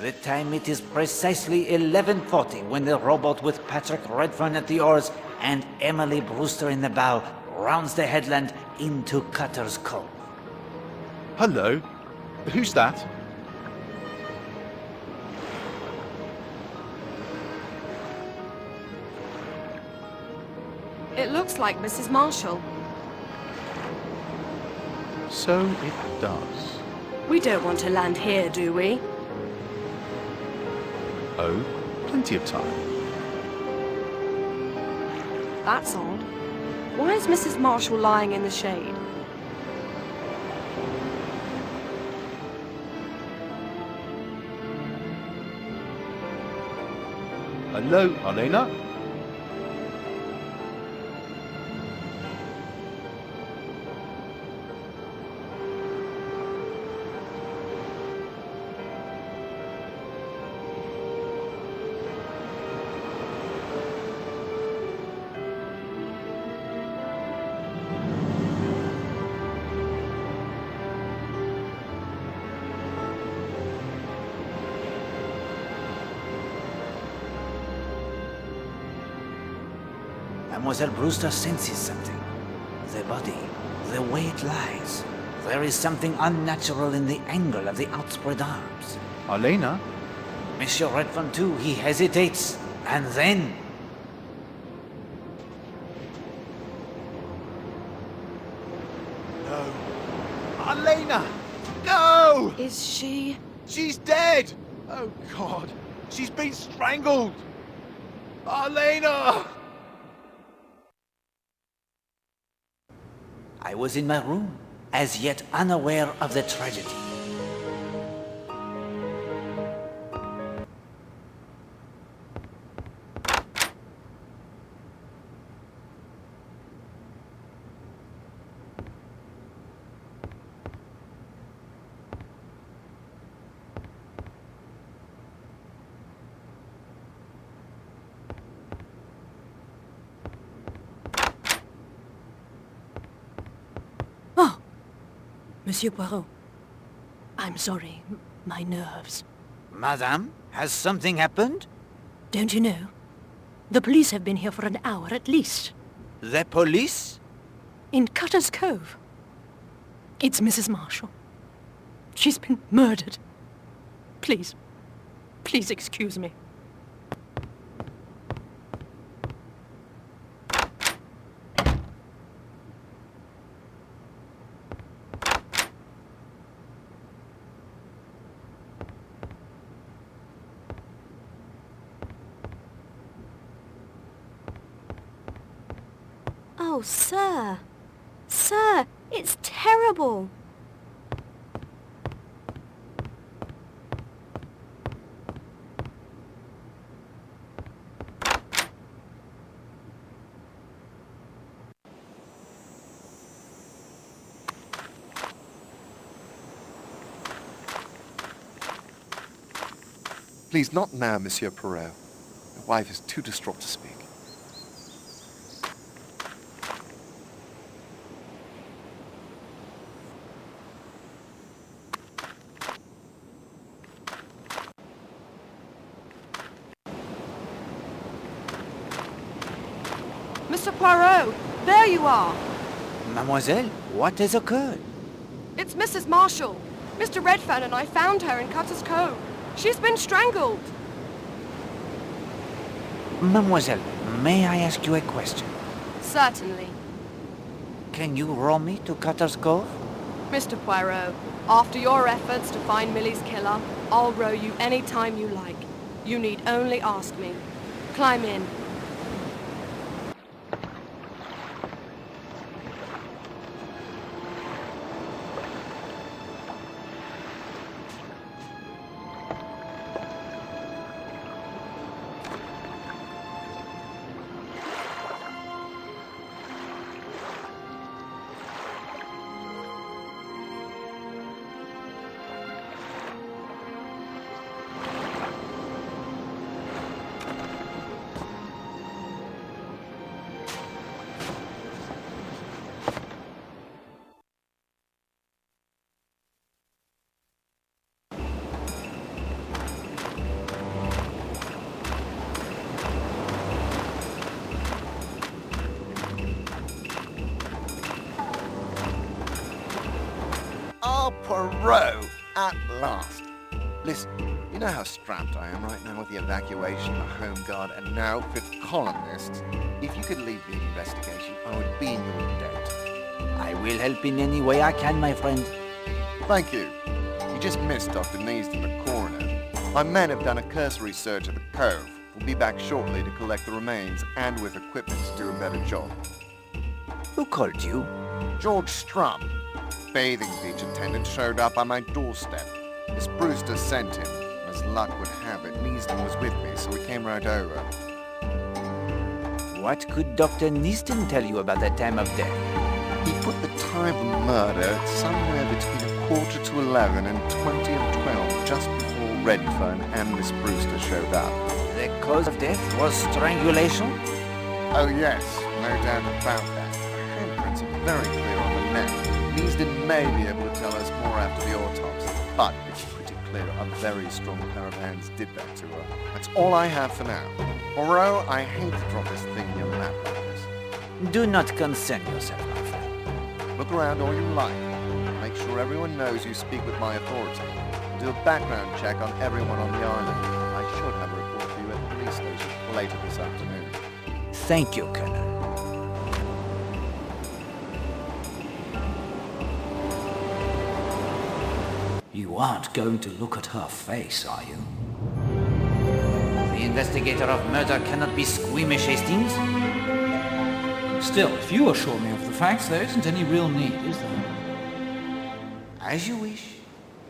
The time it is precisely 11:40 when the rowboat with Patrick Redfern at the oars and Emily Brewster in the bow rounds the headland into Cutter's Cove. Hello? Who's that? It looks like Mrs. Marshall. So it does. We don't want to land here, do we? Oh, plenty of time. That's odd. Why is Mrs. Marshall lying in the shade? Hello, Elena? Mademoiselle Brewster senses something. The body, the way it lies. There is something unnatural in the angle of the outspread arms. Elena? Monsieur Redfern too, he hesitates, and then... No. Elena! No! Is she... She's dead! Oh, God. She's been strangled! Elena! I was in my room, as yet unaware of the tragedy. Monsieur Poirot, I'm sorry, my nerves. Madame, has something happened? Don't you know? The police have been here for an hour at least. The police? In Cutter's Cove. It's Mrs. Marshall. She's been murdered. Please, please excuse me. Oh, sir. Sir, it's terrible. Please, not now, Monsieur Poirot. My wife is too distraught to speak. Mr. Poirot, there you are. Mademoiselle, what has occurred? It's Mrs. Marshall. Mr. Redfern and I found her in Cutter's Cove. She's been strangled. Mademoiselle, may I ask you a question? Certainly. Can you row me to Cutter's Cove? Mr. Poirot, after your efforts to find Millie's killer, I'll row you any time you like. You need only ask me. Climb in. Poirot! At last! Listen, you know how strapped I am right now with the evacuation, the Home Guard, and now 5th columnists? If you could lead the investigation, I would be in your debt. I will help in any way I can, my friend. Thank you. You just missed Dr. Neaston, the coroner. My men have done a cursory search of the cove. We'll be back shortly to collect the remains and with equipment to do a better job. Who called you? George Strum, bathing beach attendant, showed up on my doorstep. Miss Brewster sent him. As luck would have it, Neaston was with me, so we came right over. What could Dr. Neaston tell you about the time of death? He put the time of the murder somewhere between 11:15 and 12:20, just before Redfern and Miss Brewster showed up. The cause of death was strangulation? Oh yes, no doubt about that. The handprints are very clear on the neck. Neaston may be able to tell us more after the autopsy, but it's pretty clear a very strong pair of hands did that to her. That's all I have for now. Poirot, I hate to drop this thing in your lap like this. Do not concern yourself, my friend. Look around all you like. Make sure everyone knows you speak with my authority. Do a background check on everyone on the island. I should have a report for you at the police station later this afternoon. Thank you, Colonel. You aren't going to look at her face, are you? The investigator of murder cannot be squeamish, Hastings. Still, if you assure me of the facts, there isn't any real need, is there? As you wish.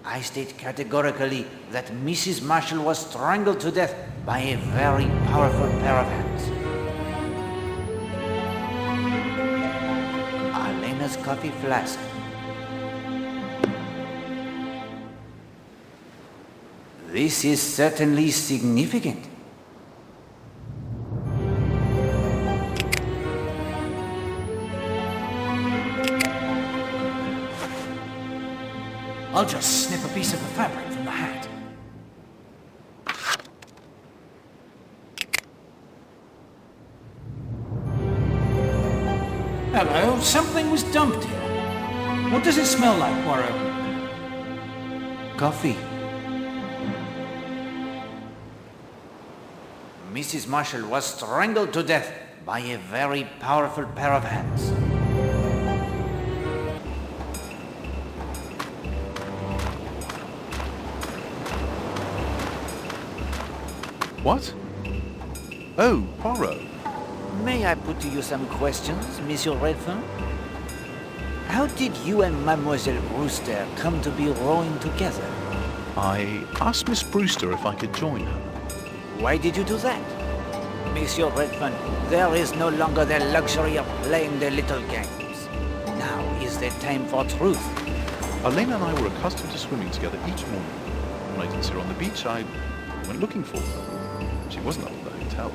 I state categorically that Mrs. Marshall was strangled to death by a very powerful pair of hands. Elena's coffee flask. This is certainly significant. I'll just snip a piece of the fabric from the hat. Hello, something was dumped here. What does it smell like, Poirot? Coffee. Mrs. Marshall was strangled to death by a very powerful pair of hands. What? Oh, Poirot. May I put to you some questions, Monsieur Redfern? How did you and Mademoiselle Brewster come to be rowing together? I asked Miss Brewster if I could join her. Why did you do that? Monsieur Redfern, there is no longer the luxury of playing the little games. Now is the time for truth. Elena and I were accustomed to swimming together each morning. When I didn't see her on the beach, I went looking for her. She wasn't up at the hotel.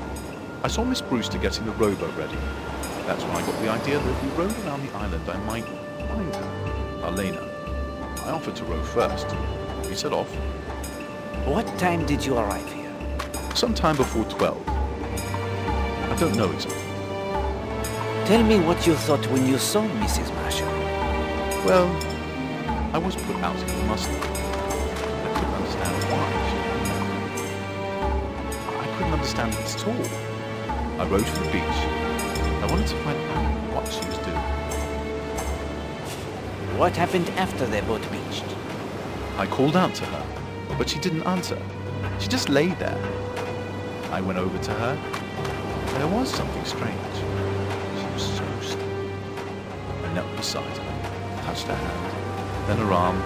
I saw Miss Brewster getting the rowboat ready. That's when I got the idea that if we rowed around the island, I might find her. Elena. I offered to row first. We set off. What time did you arrive here? Sometime before 12. I don't know exactly. Tell me what you thought when you saw Mrs. Marshall. Well, I was put out of the mustard. I couldn't understand why. I couldn't understand it at all. I rowed to the beach. I wanted to find out what she was doing. What happened after the boat beached? I called out to her, but she didn't answer. She just lay there. I went over to her. There was something strange. She was so still. I knelt beside her, touched her hand, then her arm.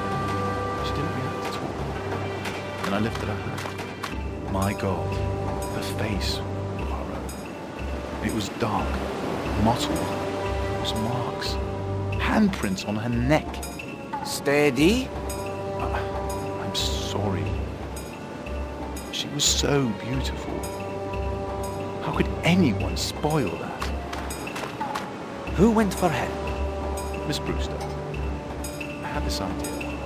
She didn't react at all. Then I lifted her hand. My God, her face, Poirot. It was dark, mottled. There was marks, handprints on her neck. Steady. I'm sorry. She was so beautiful. How could anyone spoil that? Who went for help? Miss Brewster. I had this idea.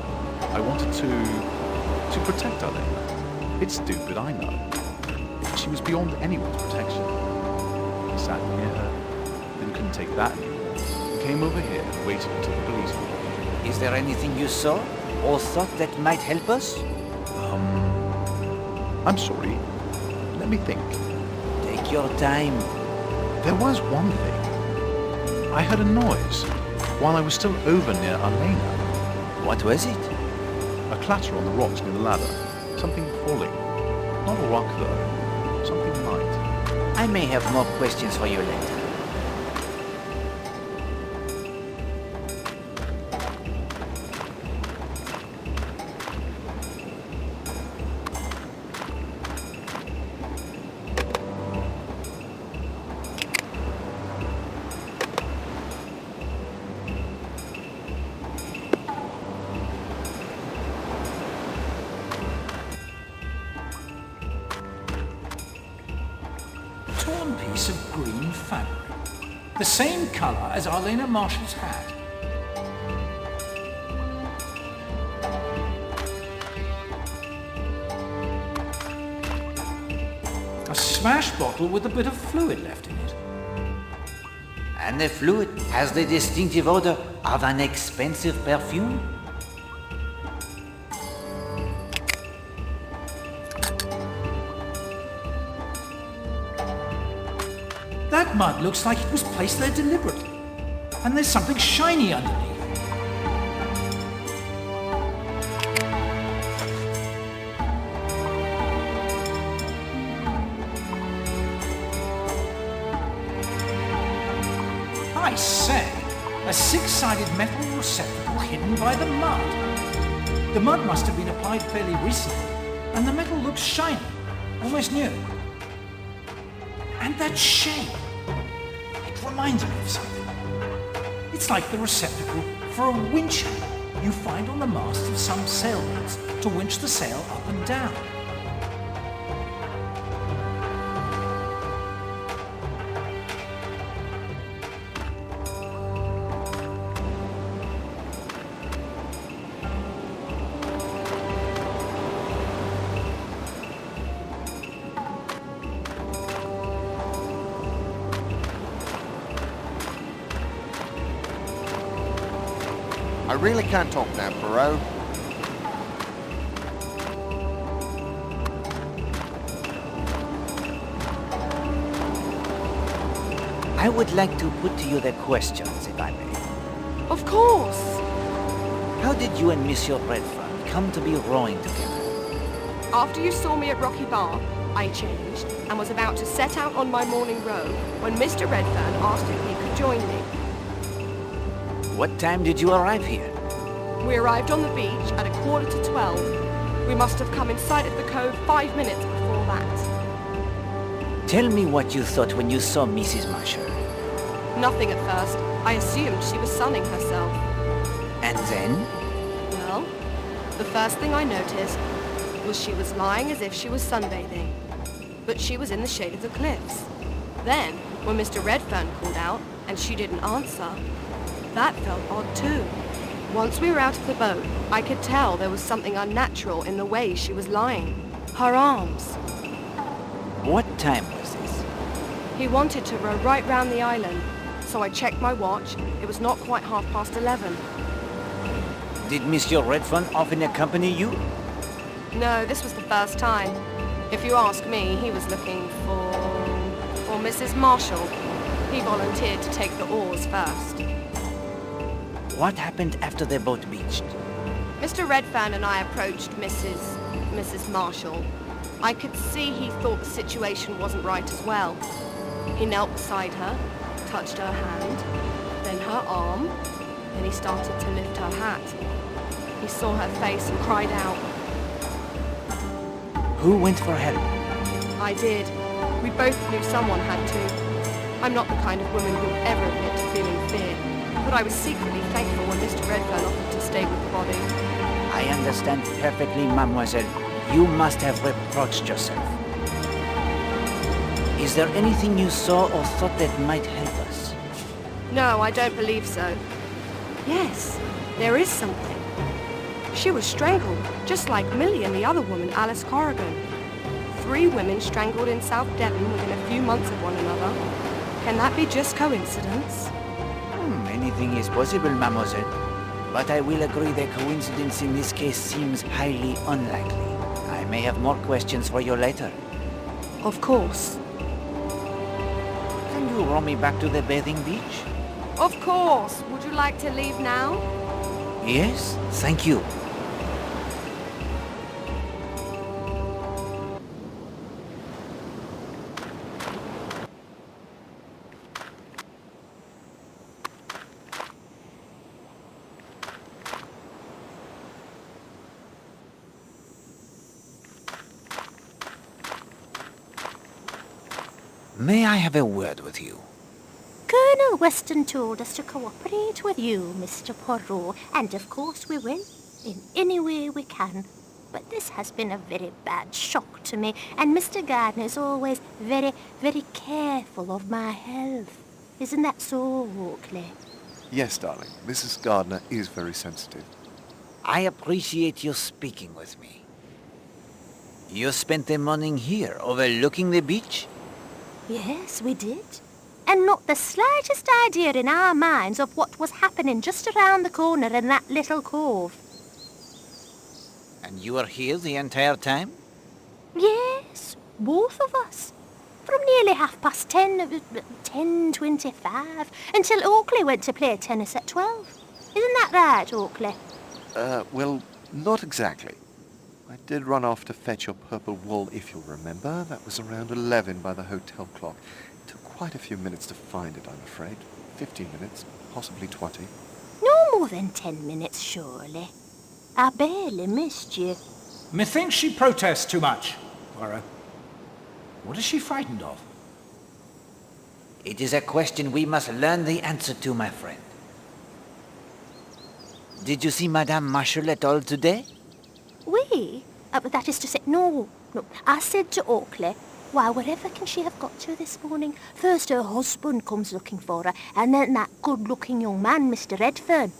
I wanted to protect Elena. It's stupid, I know. She was beyond anyone's protection. I sat near her, then couldn't take that anymore. I came over here and waited until the police came. Is there anything you saw? or thought that might help us? I'm sorry. Let me think. Take your time. There was one thing. I heard a noise while I was still over near Alena. What was it? A clatter on the rocks near the ladder. Something falling. Not a rock, though. Something light. I may have more questions for you later. Torn piece of green fabric. The same colour as Arlena Marshall's hat. A smashed bottle with a bit of fluid left in it. And the fluid has the distinctive odor of an expensive perfume? That mud looks like it was placed there deliberately. And there's something shiny underneath. I say, a six-sided metal receptacle hidden by the mud. The mud must have been applied fairly recently, and the metal looks shiny, almost new. And that shape, it reminds me of something. It's like the receptacle for a winch handle you find on the mast of some sailboats to winch the sail up and down. I really can't talk now, Poirot. I would like to put to you the questions, if I may. Of course. How did you and Monsieur Redfern come to be rowing together? After you saw me at Rocky Bar, I changed and was about to set out on my morning row when Mr. Redfern asked if he could join me. What time did you arrive here? We arrived on the beach at 11:45. We must have come in sight of the cove 5 minutes before that. Tell me what you thought when you saw Mrs. Marshall. Nothing at first. I assumed she was sunning herself. And then? Well, the first thing I noticed was she was lying as if she was sunbathing. But she was in the shade of the cliffs. Then, when Mr. Redfern called out and she didn't answer, that felt odd too. Once we were out of the boat, I could tell there was something unnatural in the way she was lying. Her arms. What time was this? He wanted to row right round the island, so I checked my watch. It was not quite 11:30. Did Monsieur Redfern often accompany you? No, this was the first time. If you ask me, he was looking for Mrs. Marshall. He volunteered to take the oars first. What happened after the boat beached? Mr. Redfern and I approached Mrs. Marshall. I could see he thought the situation wasn't right as well. He knelt beside her, touched her hand, then her arm, then he started to lift her hat. He saw her face and cried out. Who went for help? I did. We both knew someone had to. I'm not the kind of woman who would ever admit to feeling fear, but I was secretly thankful when Mr. Redfern offered to stay with the body. I understand perfectly, mademoiselle. You must have reproached yourself. Is there anything you saw or thought that might help us? No, I don't believe so. Yes, there is something. She was strangled, just like Millie and the other woman, Alice Corrigan. 3 women strangled in South Devon within a few months of one another. Can that be just coincidence? Anything is possible, mademoiselle. But I will agree the coincidence in this case seems highly unlikely. I may have more questions for you later. Of course. Can you row me back to the bathing beach? Of course. Would you like to leave now? Yes, thank you. May I have a word with you? Colonel Weston told us to cooperate with you, Mr. Poirot, and of course we will, in any way we can. But this has been a very bad shock to me, and Mr. Gardner is always very, very careful of my health. Isn't that so, Oakley? Yes, darling. Mrs. Gardner is very sensitive. I appreciate you speaking with me. You spent the morning here, overlooking the beach? Yes, we did. And not the slightest idea in our minds of what was happening just around the corner in that little cove. And you were here the entire time? Yes, both of us. From nearly 10:30, 10:25, until Oakley went to play tennis at 12. Isn't that right, Oakley? Well, not exactly. I did run off to fetch your purple wool, if you'll remember. That was around 11 by the hotel clock. It took quite a few minutes to find it, I'm afraid. 15 minutes, possibly 20. No more than 10 minutes, surely. I barely missed you. Methinks she protests too much, Poirot. What is she frightened of? It is a question we must learn the answer to, my friend. Did you see Madame Marshall at all today? We? But that is to say, no. I said to Oakley, why, wherever can she have got to this morning? First her husband comes looking for her, and then that good-looking young man, Mr. Redfern.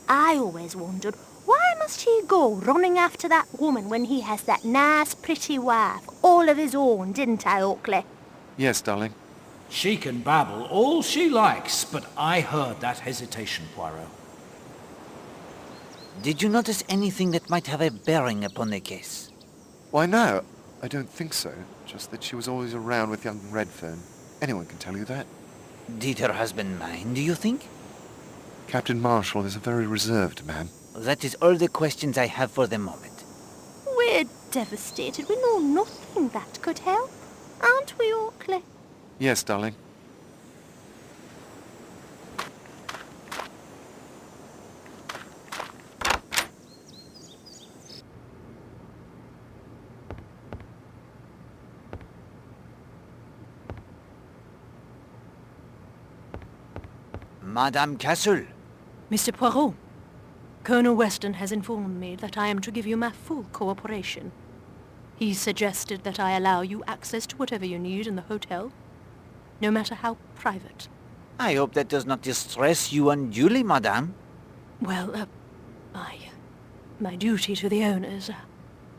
I always wondered, why must he go running after that woman when he has that nice, pretty wife, all of his own, didn't I, Oakley? Yes, darling. She can babble all she likes, but I heard that hesitation, Poirot. Did you notice anything that might have a bearing upon the case? Why, no, I don't think so. Just that she was always around with young Redfern. Anyone can tell you that. Did her husband mind, do you think? Captain Marshall is a very reserved man. That is all the questions I have for the moment. We're devastated. We know nothing that could help. Aren't we, Oakley? Yes, darling. Madame Castle. Mr. Poirot, Colonel Weston has informed me that I am to give you my full cooperation. He suggested that I allow you access to whatever you need in the hotel, no matter how private. I hope that does not distress you unduly, madame. Well, my duty to the owners,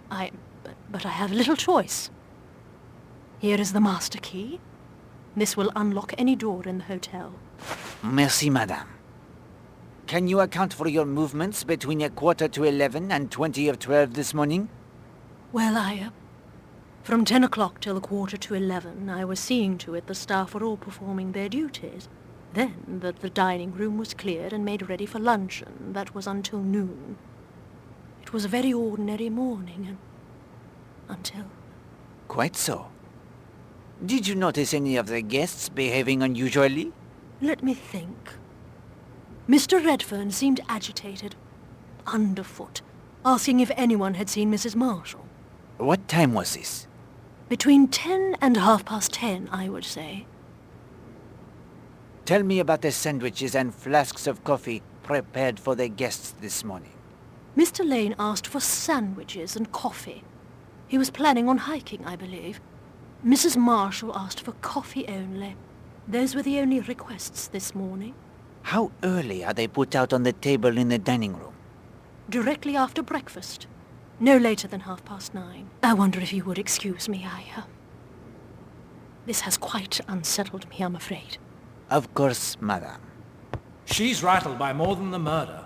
but I have little choice. Here is the master key. This will unlock any door in the hotel. Merci, madame. Can you account for your movements between 11:15 and 12 this morning? Well, from 10 o'clock till 11:15, I was seeing to it the staff were all performing their duties. Then that the dining room was cleared and made ready for luncheon. That was until noon. It was a very ordinary morning, and until... Quite so. Did you notice any of the guests behaving unusually? Let me think. Mr. Redfern seemed agitated, underfoot, asking if anyone had seen Mrs. Marshall. What time was this? Between 10 and 10:30, I would say. Tell me about the sandwiches and flasks of coffee prepared for the guests this morning. Mr. Lane asked for sandwiches and coffee. He was planning on hiking, I believe. Mrs. Marshall asked for coffee only. Those were the only requests this morning. How early are they put out on the table in the dining room? Directly after breakfast. No later than 9:30. I wonder if you would excuse me, This has quite unsettled me, I'm afraid. Of course, madame. She's rattled by more than the murder.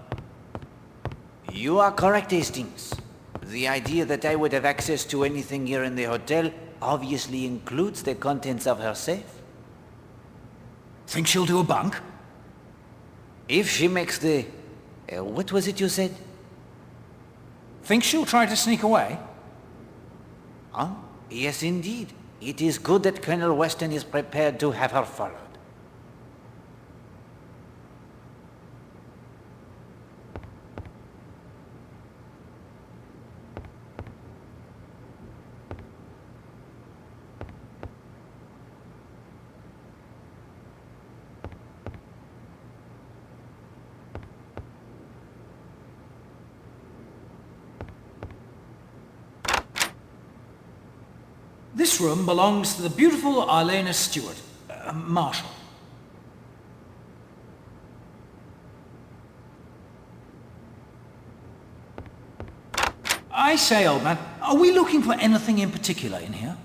You are correct, Hastings. The idea that I would have access to anything here in the hotel obviously includes the contents of her safe. Think she'll do a bunk? If she makes the... what was it you said? Think she'll try to sneak away? Huh? Yes, indeed. It is good that Colonel Weston is prepared to have her followed. This room belongs to the beautiful Arlena Stewart, Marshal. I say, old man, are we looking for anything in particular in here?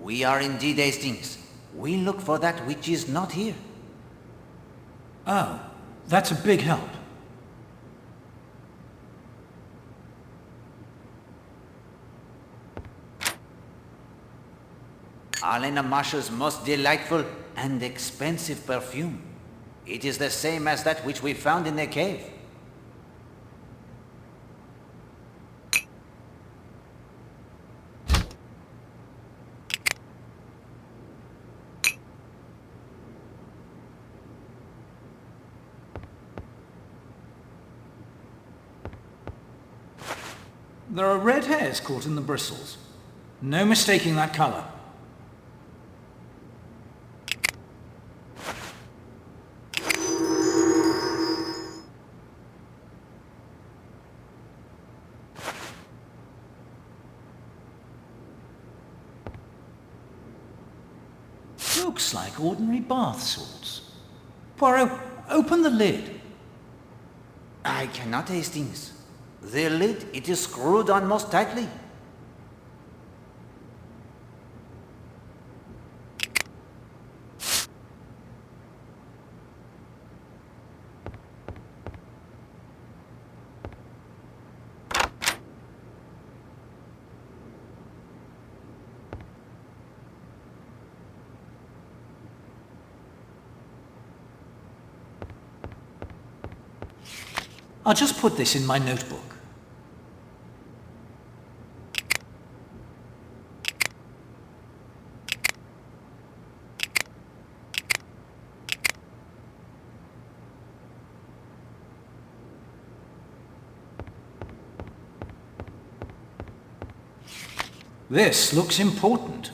We are indeed, Hastings. We look for that which is not here. Oh, that's a big help. Arlena Marshal's most delightful and expensive perfume. It is the same as that which we found in the cave. There are red hairs caught in the bristles. No mistaking that colour. Looks like ordinary bath salts. Poirot, open the lid. I cannot, Hastings. The lid, it is screwed on most tightly. I'll just put this in my notebook. This looks important.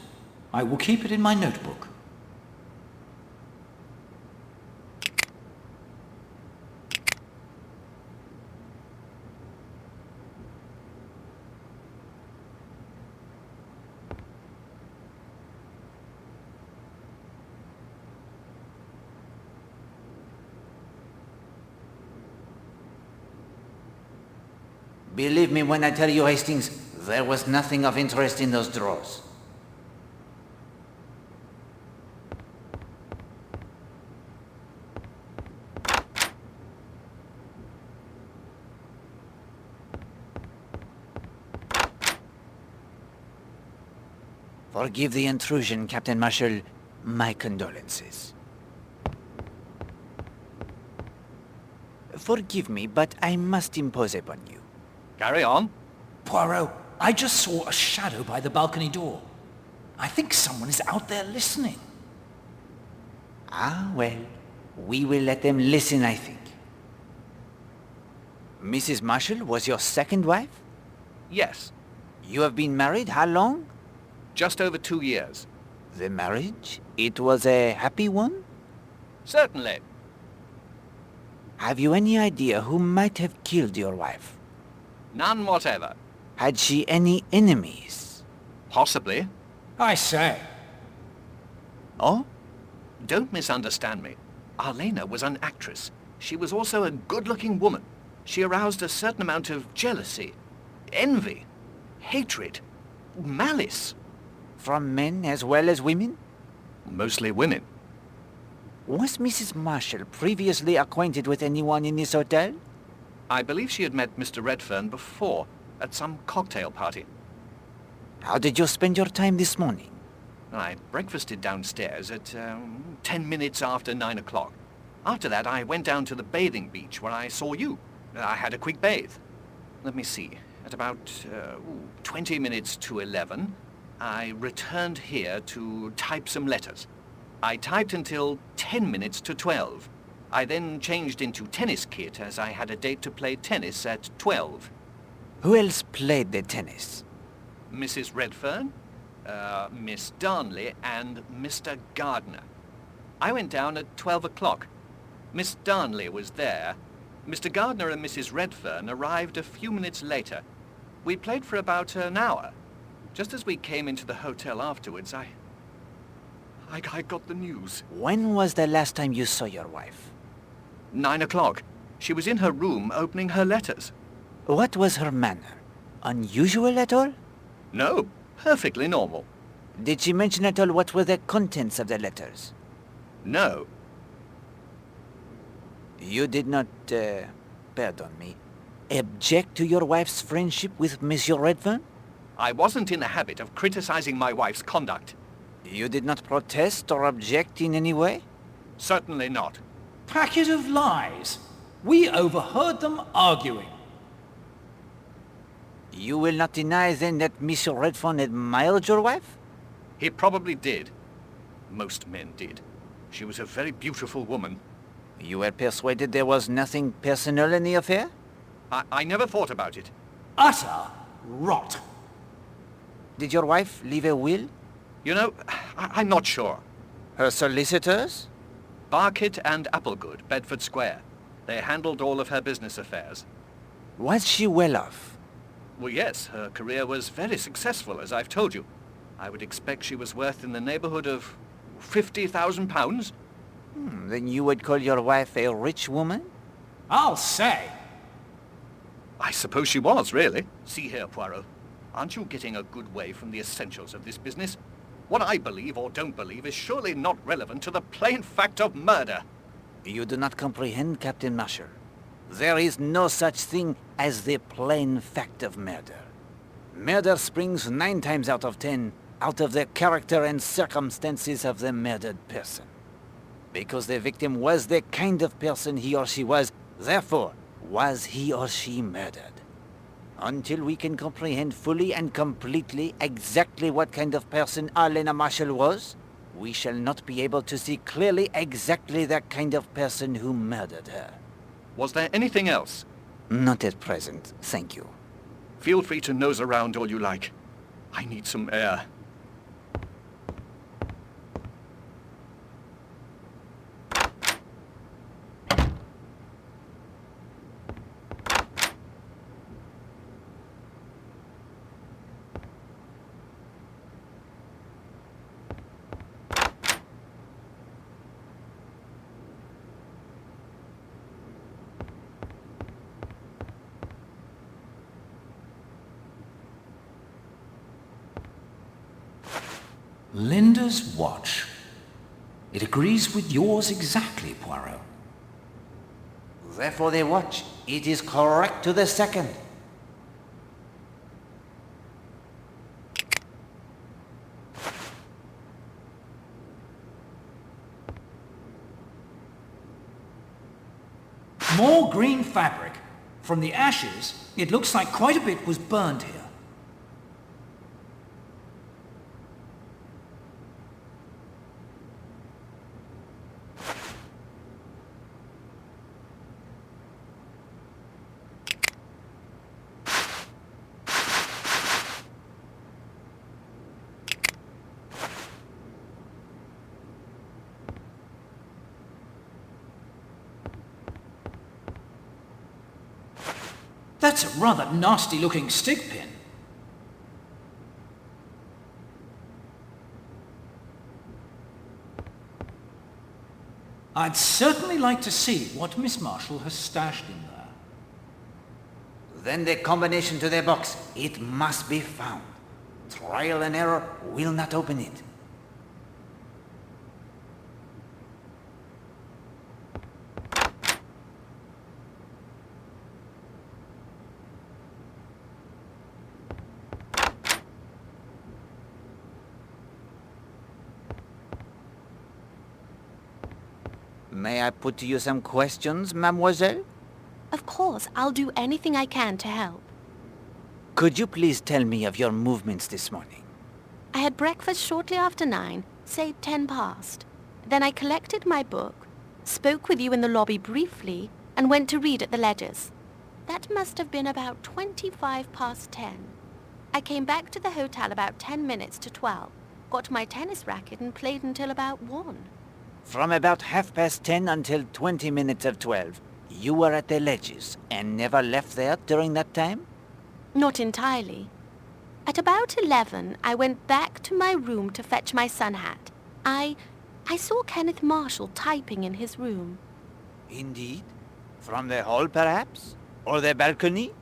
I will keep it in my notebook. Believe me when I tell you, Hastings, there was nothing of interest in those drawers. Forgive the intrusion, Captain Marshall. My condolences. Forgive me, but I must impose upon you. Carry on. Poirot, I just saw a shadow by the balcony door. I think someone is out there listening. Ah, well, we will let them listen, I think. Mrs. Marshall was your second wife? Yes, You have been married how long? just over 2 years. The marriage? It was a happy one? Certainly. Have you any idea who might have killed your wife? None whatever. Had she any enemies? Possibly. I say. Oh? Don't misunderstand me. Arlena was an actress. She was also a good-looking woman. She aroused a certain amount of jealousy, envy, hatred, malice. From men as well as women? Mostly women. Was Mrs. Marshall previously acquainted with anyone in this hotel? I believe she had met Mr. Redfern before, at some cocktail party. How did you spend your time this morning? I breakfasted downstairs at 10 minutes after 9 o'clock. After that, I went down to the bathing beach where I saw you. I had a quick bathe. Let me see. At about 20 minutes to 11, I returned here to type some letters. I typed until 10 minutes to 12. I then changed into tennis kit as I had a date to play tennis at 12. Who else played the tennis? Mrs. Redfern, Miss Darnley, and Mr. Gardner. I went down at 12 o'clock. Miss Darnley was there. Mr. Gardner and Mrs. Redfern arrived a few minutes later. We played for about an hour. Just as we came into the hotel afterwards, I got the news. When was the last time you saw your wife? 9 o'clock. She was in her room opening her letters. What was her manner? Unusual at all? No, perfectly normal. Did she mention at all what were the contents of the letters? No. You did not, pardon me, object to your wife's friendship with Monsieur Redfern? I wasn't in the habit of criticizing my wife's conduct. You did not protest or object in any way? Certainly not. Packet of lies. We overheard them arguing. You will not deny then that Monsieur Redfern admired your wife? He probably did. Most men did. She was a very beautiful woman. You were persuaded there was nothing personal in the affair? I never thought about it. Utter rot. Did your wife leave a will? You know, I'm not sure. Her solicitors? Barkett and Applegood, Bedford Square. They handled all of her business affairs. Was she well off? Well, yes, her career was very successful, as I've told you. I would expect she was worth in the neighborhood of £50,000. Then you would call your wife a rich woman? I'll say. I suppose she was, really. See here, Poirot. Aren't you getting a good way from the essentials of this business? What I believe or don't believe is surely not relevant to the plain fact of murder. You do not comprehend, Captain Marshall. There is no such thing as the plain fact of murder. Murder springs 9 times out of 10 out of the character and circumstances of the murdered person. Because the victim was the kind of person he or she was, therefore was he or she murdered. Until we can comprehend fully and completely exactly what kind of person Alena Marshall was, we shall not be able to see clearly exactly the kind of person who murdered her. Was there anything else? Not at present, thank you. Feel free to nose around all you like. I need some air. Linda's watch. It agrees with yours exactly, Poirot. Therefore the watch, it is correct to the second. More green fabric. From the ashes, it looks like quite a bit was burned here. That's a rather nasty-looking stick pin. I'd certainly like to see what Miss Marshall has stashed in there. Then the combination to the box, it must be found. Trial and error will not open it. May I put to you some questions, mademoiselle? Of course, I'll do anything I can to help. Could you please tell me of your movements this morning? I had breakfast shortly after 9, say 10 past. Then I collected my book, spoke with you in the lobby briefly, and went to read at the Ledgers. That must have been about 25 past 10. I came back to the hotel about 10 minutes to 12, got my tennis racket and played until about 1. From about 10:30 until 20 minutes of 12, you were at the Ledges and never left there during that time? Not entirely. At about 11, I went back to my room to fetch my sun hat. I saw Kenneth Marshall typing in his room. Indeed? From the hall, perhaps? Or the balcony?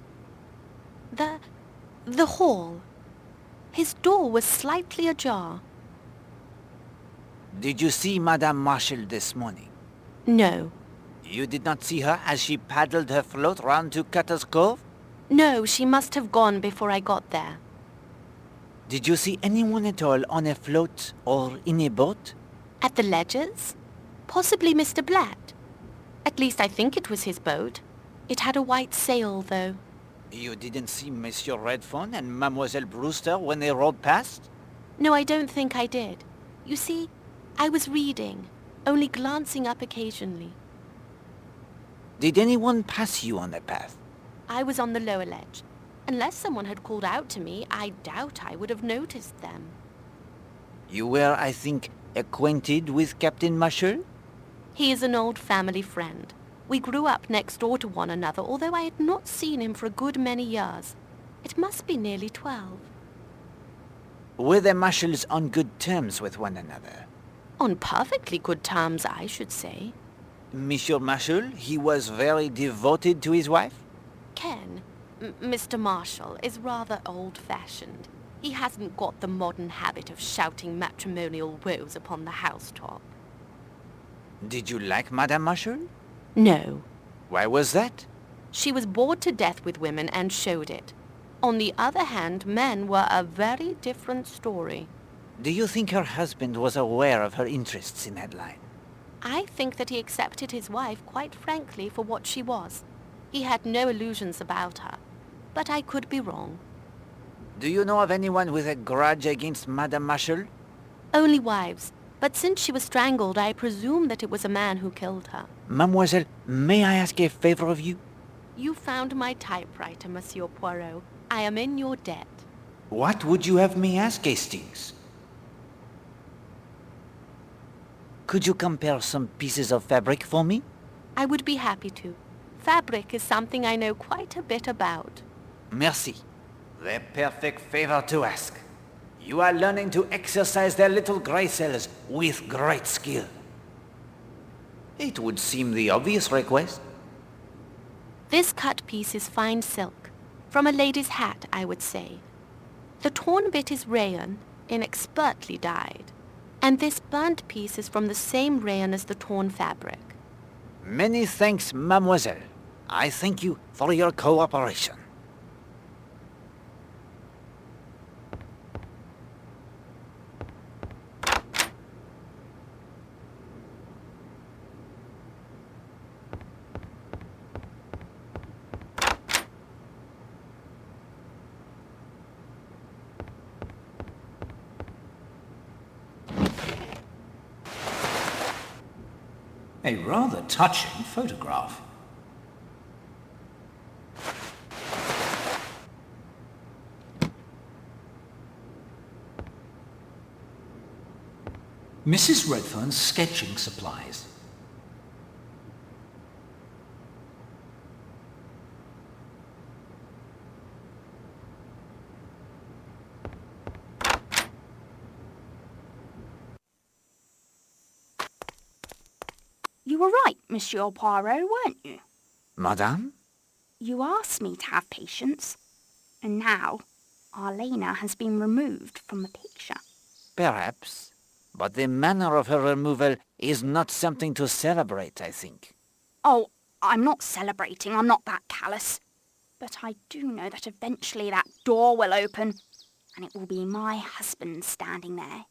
The hall. His door was slightly ajar. Did you see Madame Marshall this morning? No. You did not see her as she paddled her float round to Cutter's Cove? No, she must have gone before I got there. Did you see anyone at all on a float or in a boat? At the Ledgers? Possibly Mr. Blatt. At least I think it was his boat. It had a white sail, though. You didn't see Monsieur Redfern and Mademoiselle Brewster when they rode past? No, I don't think I did. You see, I was reading, only glancing up occasionally. Did anyone pass you on the path? I was on the lower ledge. Unless someone had called out to me, I doubt I would have noticed them. You were, I think, acquainted with Captain Marshall? He is an old family friend. We grew up next door to one another, although I had not seen him for a good many years. It must be nearly 12. Were the Marshalls on good terms with one another? On perfectly good terms, I should say. Monsieur Marshall, he was very devoted to his wife? Ken, Mr. Marshall, is rather old-fashioned. He hasn't got the modern habit of shouting matrimonial woes upon the housetop. Did you like Madame Marshall? No. Why was that? She was bored to death with women and showed it. On the other hand, men were a very different story. Do you think her husband was aware of her interests in that line? I think that he accepted his wife quite frankly for what she was. He had no illusions about her, but I could be wrong. Do you know of anyone with a grudge against Madame Marshall? Only wives, but since she was strangled, I presume that it was a man who killed her. Mademoiselle, may I ask a favor of you? You found my typewriter, Monsieur Poirot. I am in your debt. What would you have me ask, Hastings? Could you compare some pieces of fabric for me? I would be happy to. Fabric is something I know quite a bit about. Merci. The perfect favor to ask. You are learning to exercise their little grey cells with great skill. It would seem the obvious request. This cut piece is fine silk. From a lady's hat, I would say. The torn bit is rayon, inexpertly dyed. And this burnt piece is from the same rayon as the torn fabric. Many thanks, mademoiselle. I thank you for your cooperation. A rather touching photograph. Mrs. Redfern's sketching supplies. You were right, Monsieur Poirot, weren't you? Madame? You asked me to have patience. And now, Arlena has been removed from the picture. Perhaps. But the manner of her removal is not something to celebrate, I think. Oh, I'm not celebrating. I'm not that callous. But I do know that eventually that door will open, and it will be my husband standing there.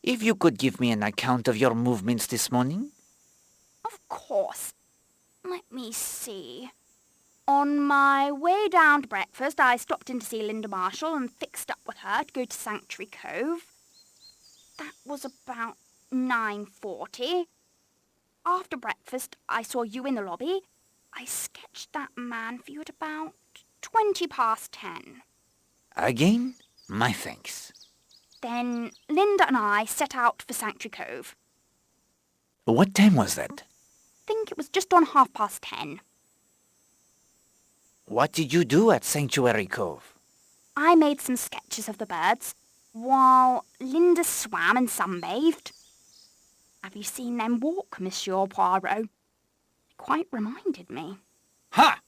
If you could give me an account of your movements this morning. Of course. Let me see. On my way down to breakfast, I stopped in to see Linda Marshall and fixed up with her to go to Sanctuary Cove. That was about 9:40. After breakfast, I saw you in the lobby. I sketched that man for you at about 10:20. Again? My thanks. Then Linda and I set out for Sanctuary Cove. What time was that? I think it was just on 10:30. What did you do at Sanctuary Cove? I made some sketches of the birds, while Linda swam and sunbathed. Have you seen them walk, Monsieur Poirot? They quite reminded me. Ha!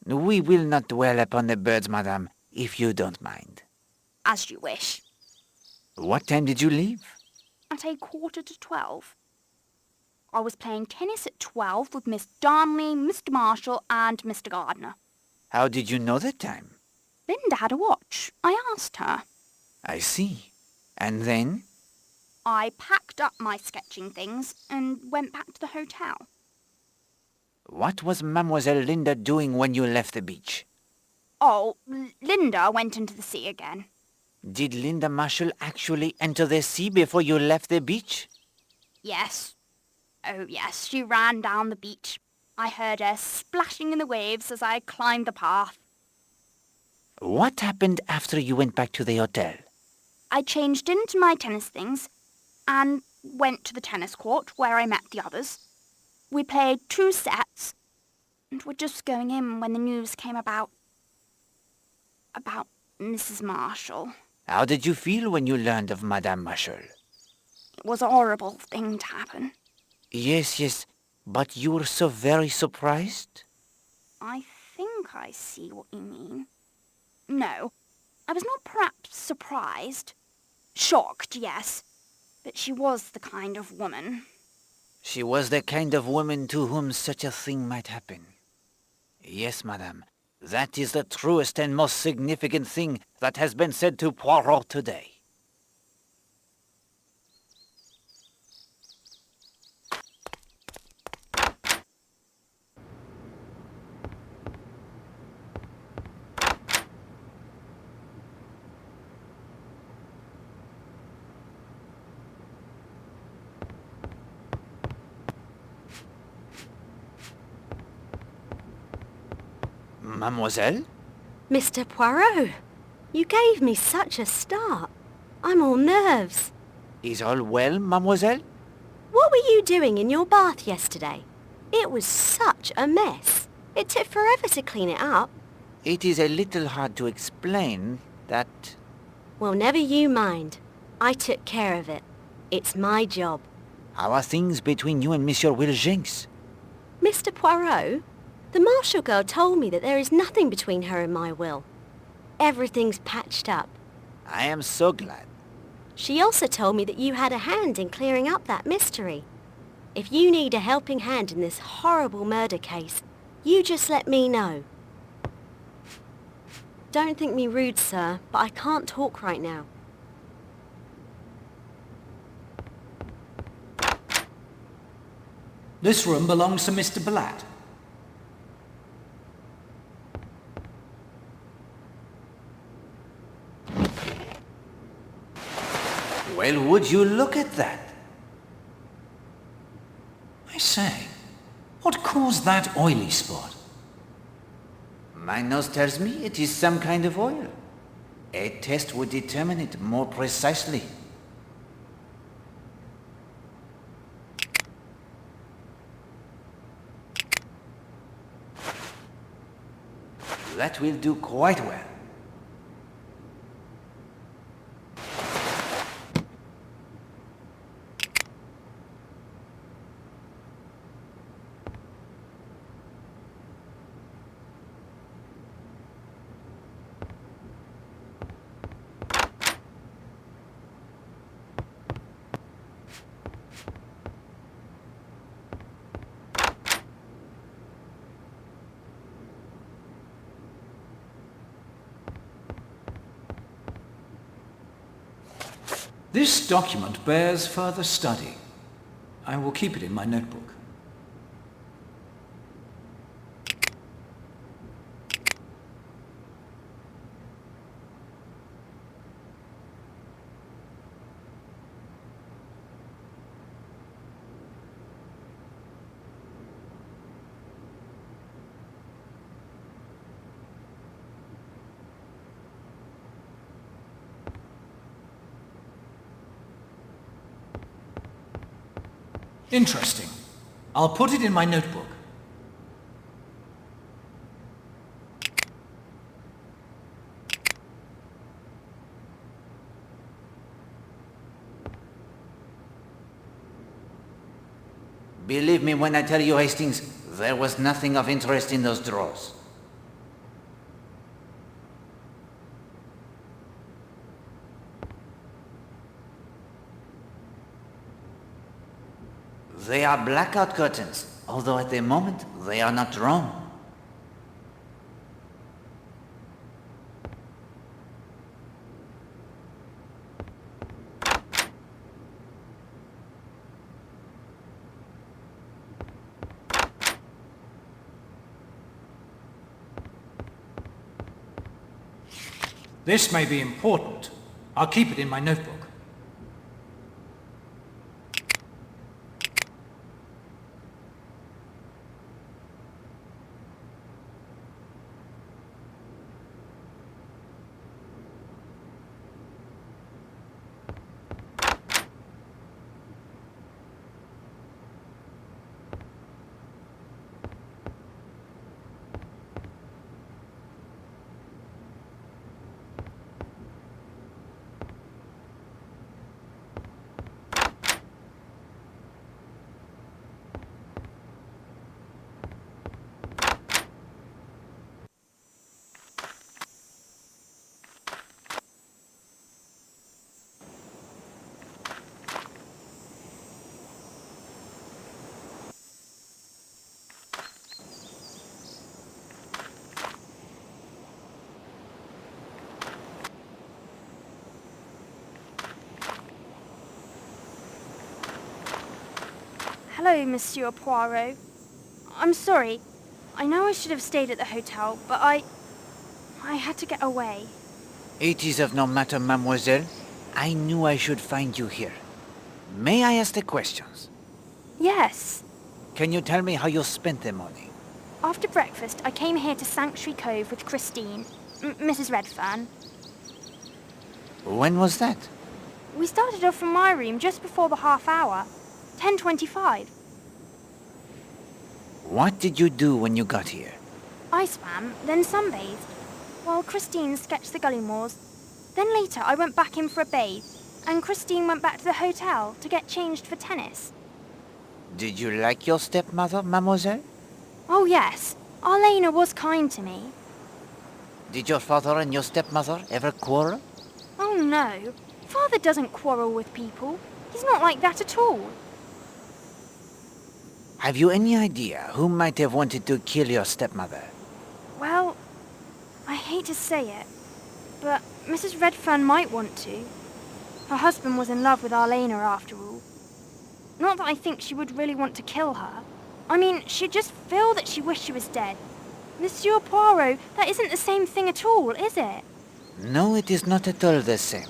We will not dwell upon the birds, madame, if you don't mind. As you wish. What time did you leave? At 11:45. I was playing tennis at 12 with Miss Darnley, Mr. Marshall and Mr. Gardner. How did you know the time? Linda had a watch. I asked her. I see. And then? I packed up my sketching things and went back to the hotel. What was Mademoiselle Linda doing when you left the beach? Oh, Linda went into the sea again. Did Linda Marshall actually enter the sea before you left the beach? Yes. Oh, yes, she ran down the beach. I heard her splashing in the waves as I climbed the path. What happened after you went back to the hotel? I changed into my tennis things and went to the tennis court where I met the others. We played 2 sets and were just going in when the news came about Mrs. Marshall. How did you feel when you learned of Madame Marshall? It was a horrible thing to happen. Yes, but you were so very surprised? I think I see what you mean. No, I was not perhaps surprised. Shocked, yes. But she was the kind of woman. She was the kind of woman to whom such a thing might happen. Yes, madame. That is the truest and most significant thing that has been said to Poirot today. Mademoiselle? Mr. Poirot, you gave me such a start. I'm all nerves. Is all well, mademoiselle? What were you doing in your bath yesterday? It was such a mess. It took forever to clean it up. It is a little hard to explain that... Well, never you mind. I took care of it. It's my job. How are things between you and Monsieur Will Jenks? Mr. Poirot, the Marshall girl told me that there is nothing between her and my will. Everything's patched up. I am so glad. She also told me that you had a hand in clearing up that mystery. If you need a helping hand in this horrible murder case, you just let me know. Don't think me rude, sir, but I can't talk right now. This room belongs to Mr. Blatt. Well, would you look at that? I say, what caused that oily spot? My nose tells me it is some kind of oil. A test would determine it more precisely. That will do quite well. This document bears further study. I will keep it in my notebook. Interesting. I'll put it in my notebook. Believe me when I tell you, Hastings, there was nothing of interest in those drawers. They are blackout curtains, although at the moment they are not drawn. This may be important. I'll keep it in my notebook. Hello, Monsieur Poirot. I'm sorry. I know I should have stayed at the hotel, but I had to get away. It is of no matter, mademoiselle. I knew I should find you here. May I ask the questions? Yes. Can you tell me how you spent the morning? After breakfast, I came here to Sanctuary Cove with Christine, Mrs. Redfern. When was that? We started off from my room just before the half hour. 10:25. What did you do when you got here? I swam, then sunbathed, while Christine sketched the gully moors. Then later I went back in for a bathe, and Christine went back to the hotel to get changed for tennis. Did you like your stepmother, mademoiselle? Oh yes, Arlena was kind to me. Did your father and your stepmother ever quarrel? Oh no, Father doesn't quarrel with people. He's not like that at all. Have you any idea who might have wanted to kill your stepmother? Well, I hate to say it, but Mrs. Redfern might want to. Her husband was in love with Arlena after all. Not that I think she would really want to kill her. I mean, she'd just feel that she wished she was dead. Monsieur Poirot, that isn't the same thing at all, is it? No, it is not at all the same.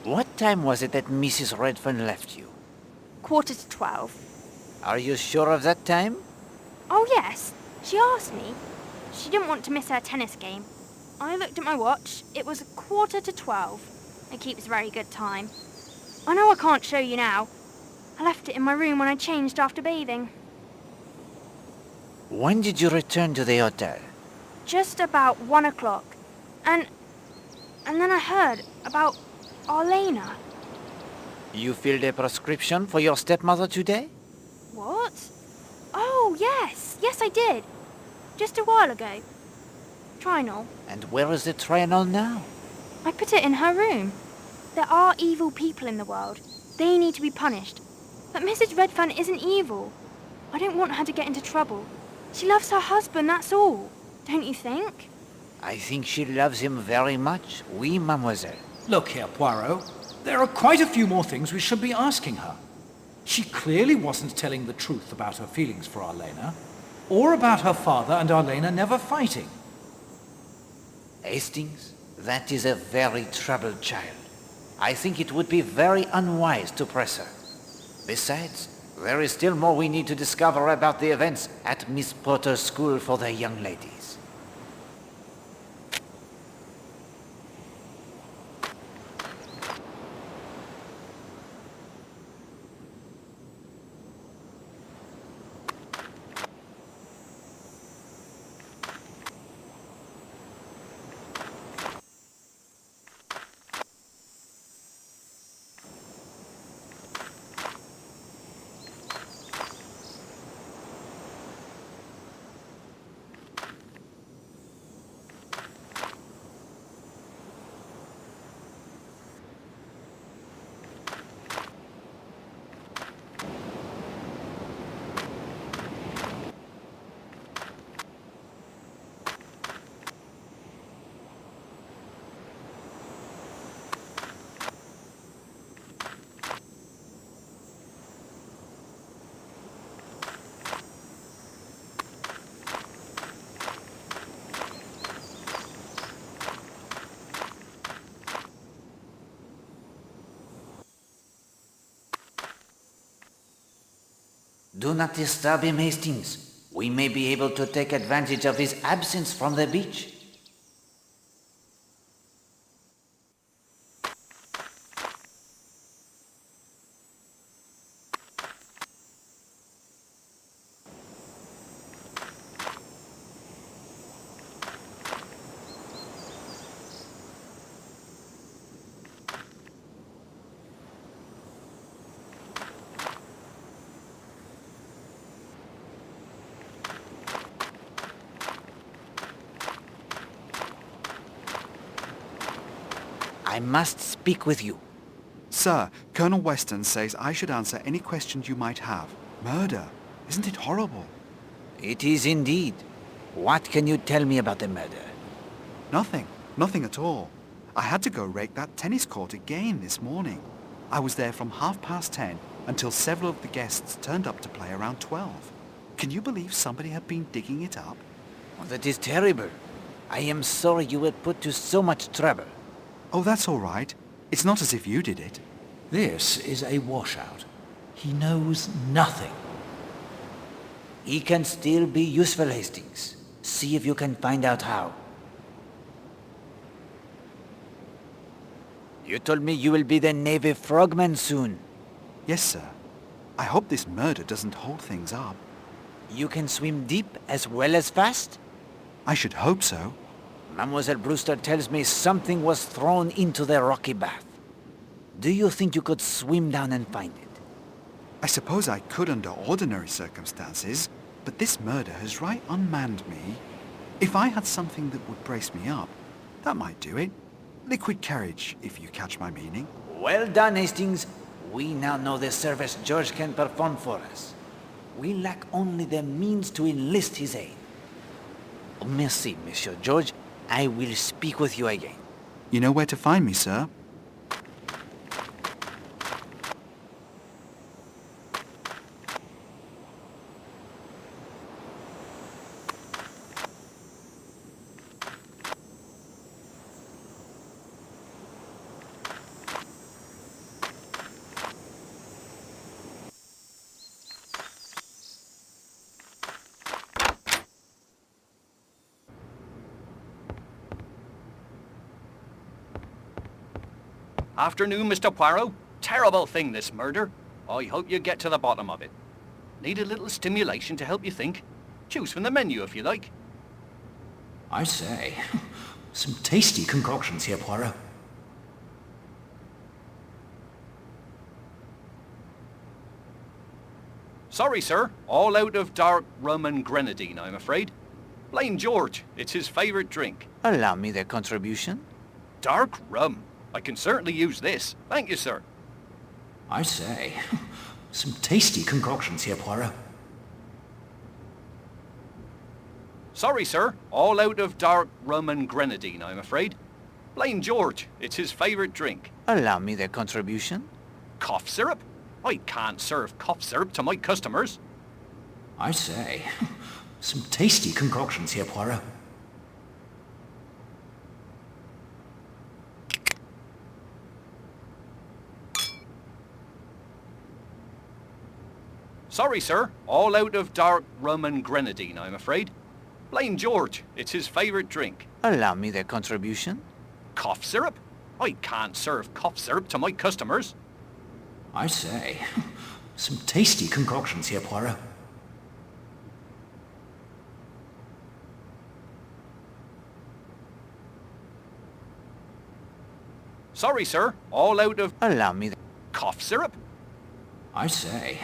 What time was it that Mrs. Redfern left you? 11:45. Are you sure of that time? Oh yes, she asked me. She didn't want to miss her tennis game. I looked at my watch. It was 11:45. It keeps very good time. I know I can't show you now. I left it in my room when I changed after bathing. When did you return to the hotel? Just about 1 o'clock. And then I heard about Arlena. You filled a prescription for your stepmother today? What? Oh, yes. Yes, I did. Just a while ago. Trinol. And where is the Trinol now? I put it in her room. There are evil people in the world. They need to be punished. But Mrs. Redfern isn't evil. I don't want her to get into trouble. She loves her husband, that's all. Don't you think? I think she loves him very much. Oui, mademoiselle. Look here, Poirot. There are quite a few more things we should be asking her. She clearly wasn't telling the truth about her feelings for Arlena, or about her father and Arlena never fighting. Hastings, that is a very troubled child. I think it would be very unwise to press her. Besides, there is still more we need to discover about the events at Miss Potter's school for the young ladies. Do not disturb him, Hastings. We may be able to take advantage of his absence from the beach. I must speak with you. Sir, Colonel Weston says I should answer any questions you might have. Murder. Isn't it horrible? It is indeed. What can you tell me about the murder? Nothing. Nothing at all. I had to go rake that tennis court again this morning. I was there from 10:30 until several of the guests turned up to play around 12. Can you believe somebody had been digging it up? Oh, that is terrible. I am sorry you were put to so much trouble. Oh, that's all right. It's not as if you did it. This is a washout. He knows nothing. He can still be useful, Hastings. See if you can find out how. You told me you will be the Navy frogman soon. Yes, sir. I hope this murder doesn't hold things up. You can swim deep as well as fast? I should hope so. Mademoiselle Brewster tells me something was thrown into the rocky bath. Do you think you could swim down and find it? I suppose I could under ordinary circumstances, but this murder has right unmanned me. If I had something that would brace me up, that might do it. Liquid courage, if you catch my meaning. Well done, Hastings. We now know the service George can perform for us. We lack only the means to enlist his aid. Merci, Monsieur George. I will speak with you again. You know where to find me, sir. Afternoon, Mr. Poirot. Terrible thing, this murder. I hope you get to the bottom of it. Need a little stimulation to help you think? Choose from the menu if you like. I say, some tasty concoctions here, Poirot. Sorry, sir. All out of dark rum and grenadine, I'm afraid. Blame George. It's his favourite drink. Allow me the contribution. Dark rum. I can certainly use this. Thank you, sir. I say, some tasty concoctions here, Poirot. Sorry, sir. All out of dark rum and grenadine, I'm afraid. Blame George. It's his favourite drink. Allow me the contribution. Cough syrup? I can't serve cough syrup to my customers. I say, some tasty concoctions here, Poirot. Sorry, sir. All out of dark rum and grenadine, I'm afraid. Blame George. It's his favourite drink. Allow me the contribution. Cough syrup? I can't serve cough syrup to my customers. I say, some tasty concoctions here, Poirot. Sorry, sir. All out of... Allow me the... Cough syrup? I say...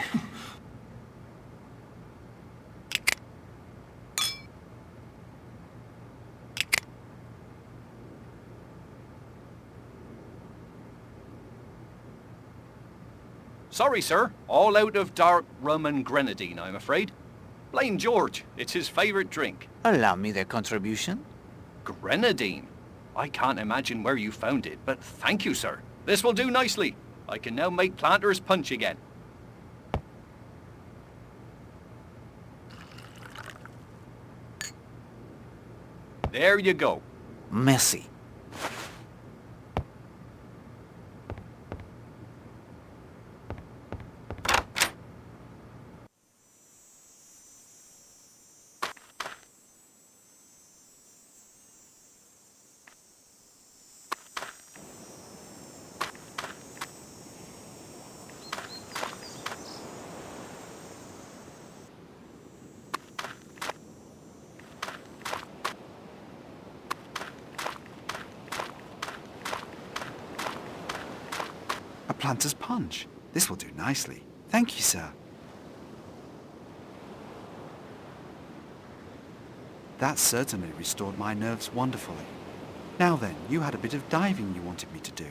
Sorry, sir. All out of dark rum and grenadine, I'm afraid. Blame George. It's his favourite drink. Allow me the contribution. Grenadine? I can't imagine where you found it, but thank you, sir. This will do nicely. I can now make Planter's Punch again. There you go. Merci. A planter's punch. This will do nicely. Thank you, sir. That certainly restored my nerves wonderfully. Now then, you had a bit of diving you wanted me to do.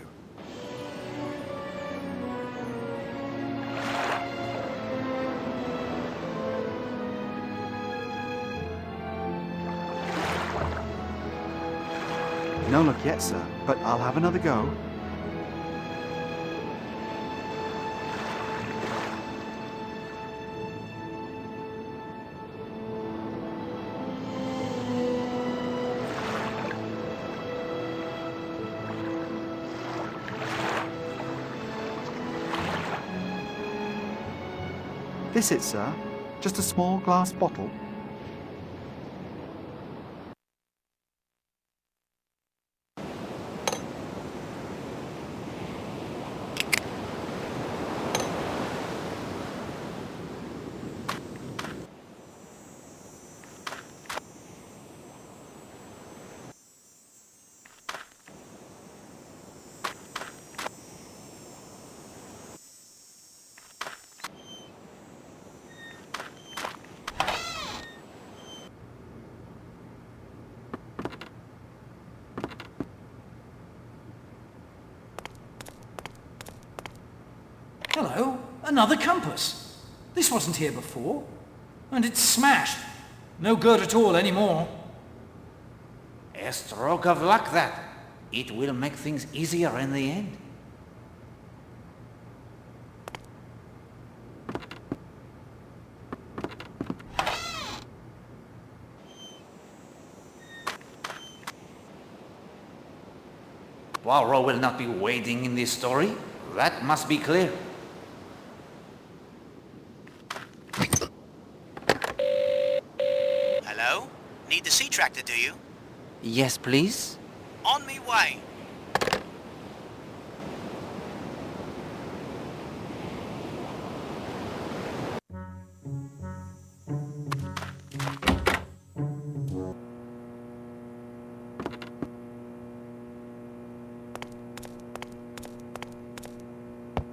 No luck yet, sir, but I'll have another go. This it, sir. Just a small glass bottle. Hello, another compass. This wasn't here before. And it's smashed. No good at all anymore. A stroke of luck, that. It will make things easier in the end. Poirot will not be wading in this story. That must be clear. Hello? Need the sea tractor, do you? Yes, please. On me way.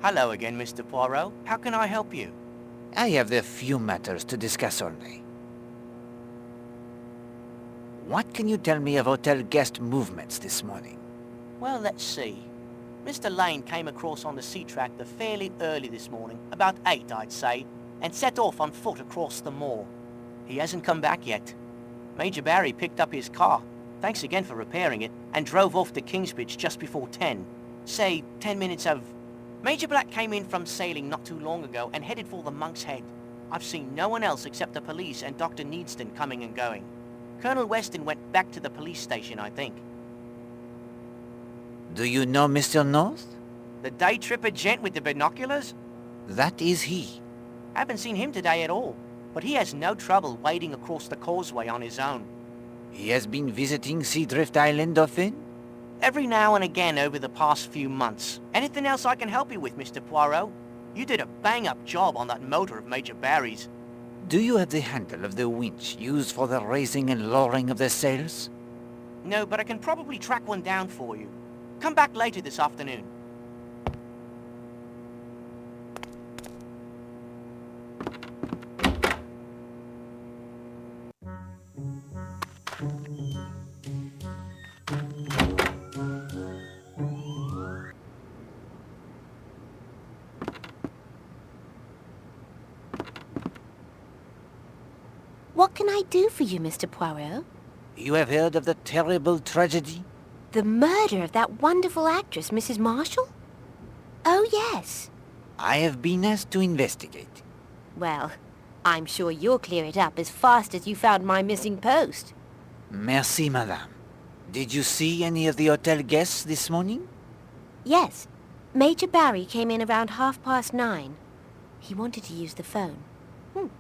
Hello again, Mr. Poirot. How can I help you? I have a few matters to discuss only. What can you tell me of hotel guest movements this morning? Well, let's see. Mr. Lane came across on the sea tractor fairly early this morning, about 8, I'd say, and set off on foot across the moor. He hasn't come back yet. Major Barry picked up his car, thanks again for repairing it, and drove off to Kingsbridge just before 10. Say, 10 minutes of... Major Black came in from sailing not too long ago and headed for the Monk's Head. I've seen no one else except the police and Dr. Needston coming and going. Colonel Weston went back to the police station, I think. Do you know Mr. North? The day tripper gent with the binoculars? That is he. Haven't seen him today at all, but he has no trouble wading across the causeway on his own. He has been visiting Seadrift Island often? Every now and again over the past few months. Anything else I can help you with, Mr. Poirot? You did a bang-up job on that motor of Major Barry's. Do you have the handle of the winch used for the raising and lowering of the sails? No, but I can probably track one down for you. Come back later this afternoon. What can I do for you, Mr. Poirot? You have heard of the terrible tragedy? The murder of that wonderful actress, Mrs. Marshall? Oh, yes. I have been asked to investigate. Well, I'm sure you'll clear it up as fast as you found my missing post. Merci, madame. Did you see any of the hotel guests this morning? Yes. Major Barry came in around 9:30. He wanted to use the phone.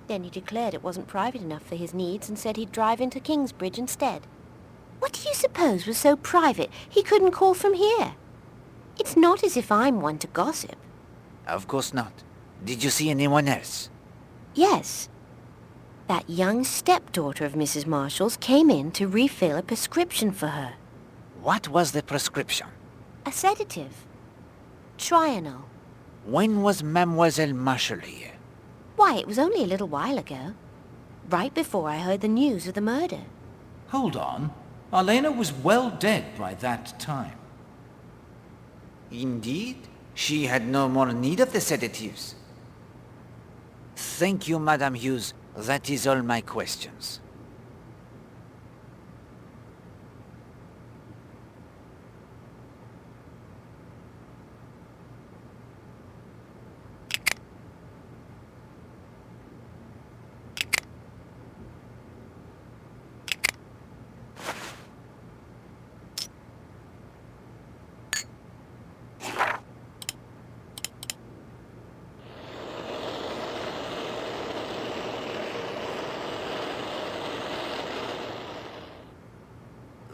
Then he declared it wasn't private enough for his needs and said he'd drive into Kingsbridge instead. What do you suppose was so private he couldn't call from here? It's not as if I'm one to gossip. Of course not. Did you see anyone else? Yes. That young stepdaughter of Mrs. Marshall's came in to refill a prescription for her. What was the prescription? A sedative. Trianol. When was Mademoiselle Marshall here? Why, it was only a little while ago. Right before I heard the news of the murder. Hold on. Arlena was well dead by that time. Indeed, she had no more need of the sedatives. Thank you, Madame Hughes. That is all my questions.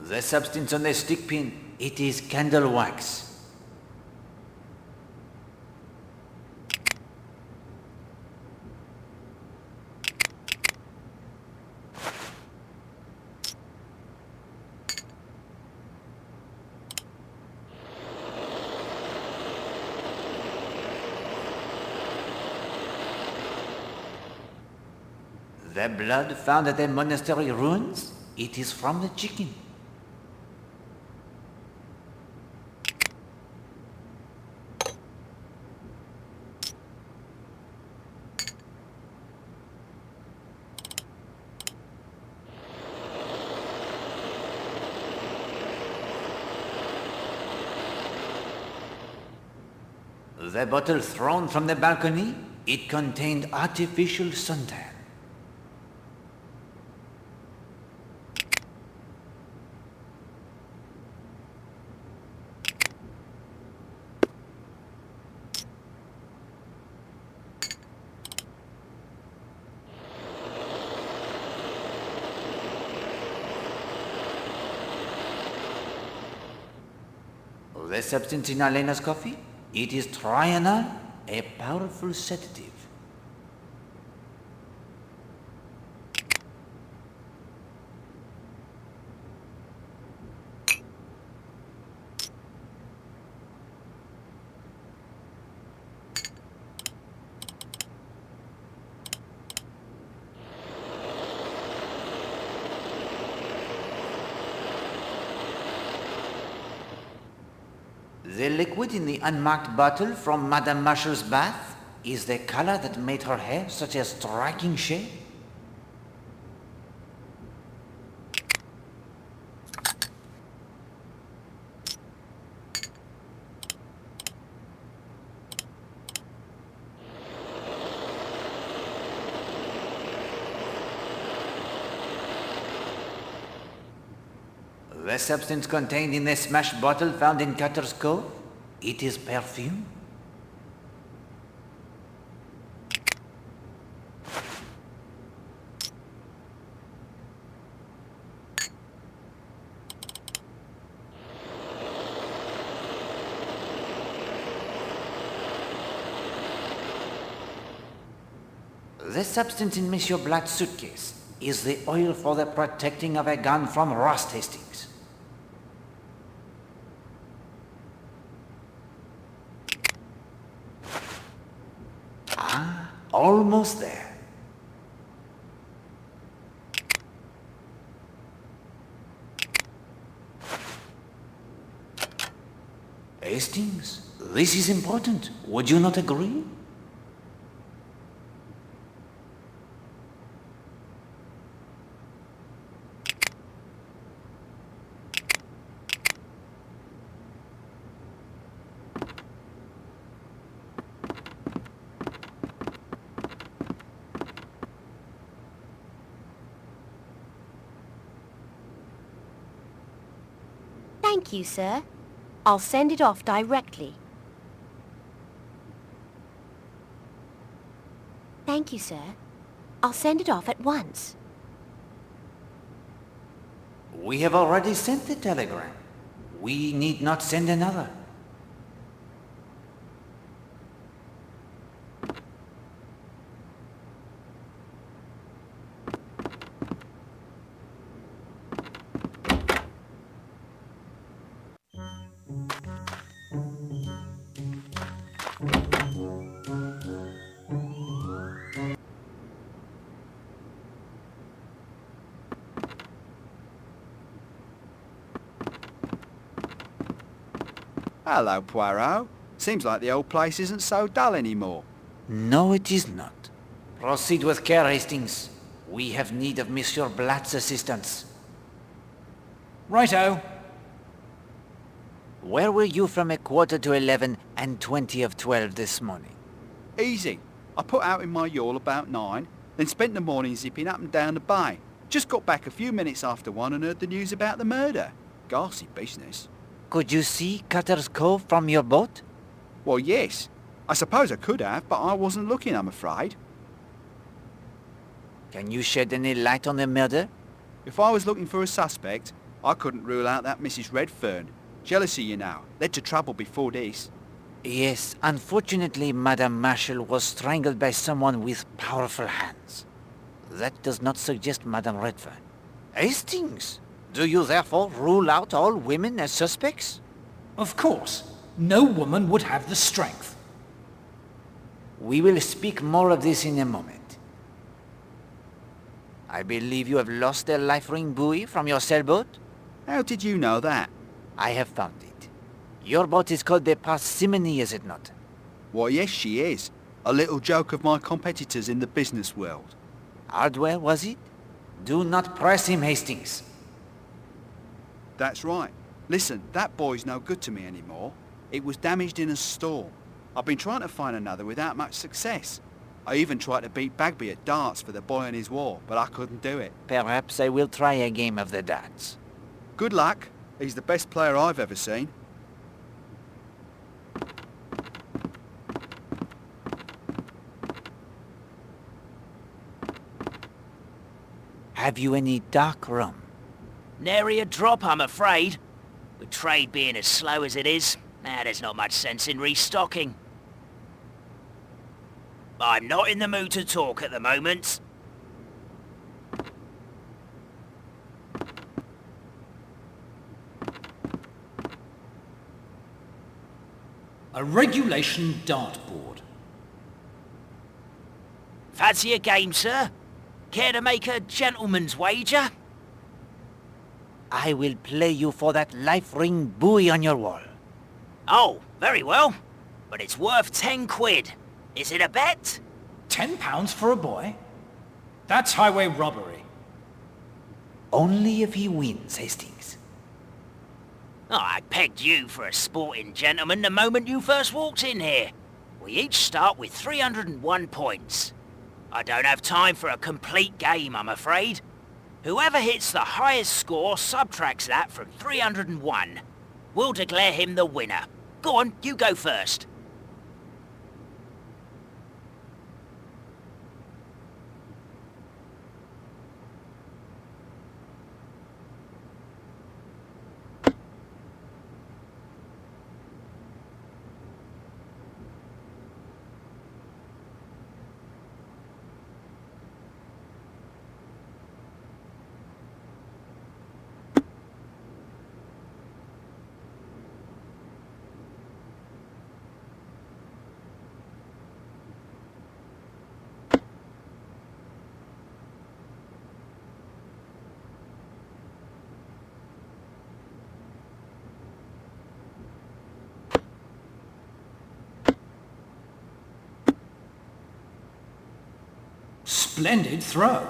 The substance on the stick pin, it is candle wax. The blood found at the monastery ruins, it is from the chicken. The bottle thrown from the balcony, it contained artificial suntan. The substance in Alena's coffee? It is trianal, a powerful sedative. The liquid in the unmarked bottle from Madame Marshall's bath is the color that made her hair such a striking shade. The substance contained in the smashed bottle found in Cutter's Cove, it is perfume. The substance in Monsieur Blatt's suitcase is the oil for the protecting of a gun from rust, Hastings. Almost there. Hastings, this is important. Would you not agree? Thank you, sir. I'll send it off directly. Thank you, sir. I'll send it off at once. We have already sent the telegram. We need not send another. Hello, Poirot. Seems like the old place isn't so dull anymore. No, it is not. Proceed with care, Hastings. We have need of Monsieur Blatt's assistance. Righto. Where were you from 11:15 and 20 of 12 this morning? Easy. I put out in my yawl about 9, then spent the morning zipping up and down the bay. Just got back a few minutes after 1 and heard the news about the murder. Ghastly business. Could you see Cutter's Cove from your boat? Well, yes. I suppose I could have, but I wasn't looking, I'm afraid. Can you shed any light on the murder? If I was looking for a suspect, I couldn't rule out that Mrs. Redfern. Jealousy, you know, led to trouble before this. Yes, unfortunately, Madame Marshall was strangled by someone with powerful hands. That does not suggest Madame Redfern. Hastings, do you therefore rule out all women as suspects? Of course. No woman would have the strength. We will speak more of this in a moment. I believe you have lost the life ring buoy from your sailboat? How did you know that? I have found it. Your boat is called the Parsimony, is it not? Why, yes, she is. A little joke of my competitors in the business world. Hardware, was it? Do not press him, Hastings. That's right. Listen, that boy's no good to me anymore. It was damaged in a storm. I've been trying to find another without much success. I even tried to beat Bagby at darts for the boy and his war, but I couldn't do it. Perhaps I will try a game of the darts. Good luck. He's the best player I've ever seen. Have you any dark rum? Nary a drop, I'm afraid. With trade being as slow as it is, there's not much sense in restocking. I'm not in the mood to talk at the moment. A regulation dartboard. Fancy a game, sir? Care to make a gentleman's wager? I will play you for that life ring buoy on your wall. Oh, very well. But it's worth 10 quid. Is it a bet? £10 for a boy? That's highway robbery. Only if he wins, Hastings. Oh, I pegged you for a sporting gentleman the moment you first walked in here. We each start with 301 points. I don't have time for a complete game, I'm afraid. Whoever hits the highest score subtracts that from 301. We'll declare him the winner. Go on, you go first. Splendid throw.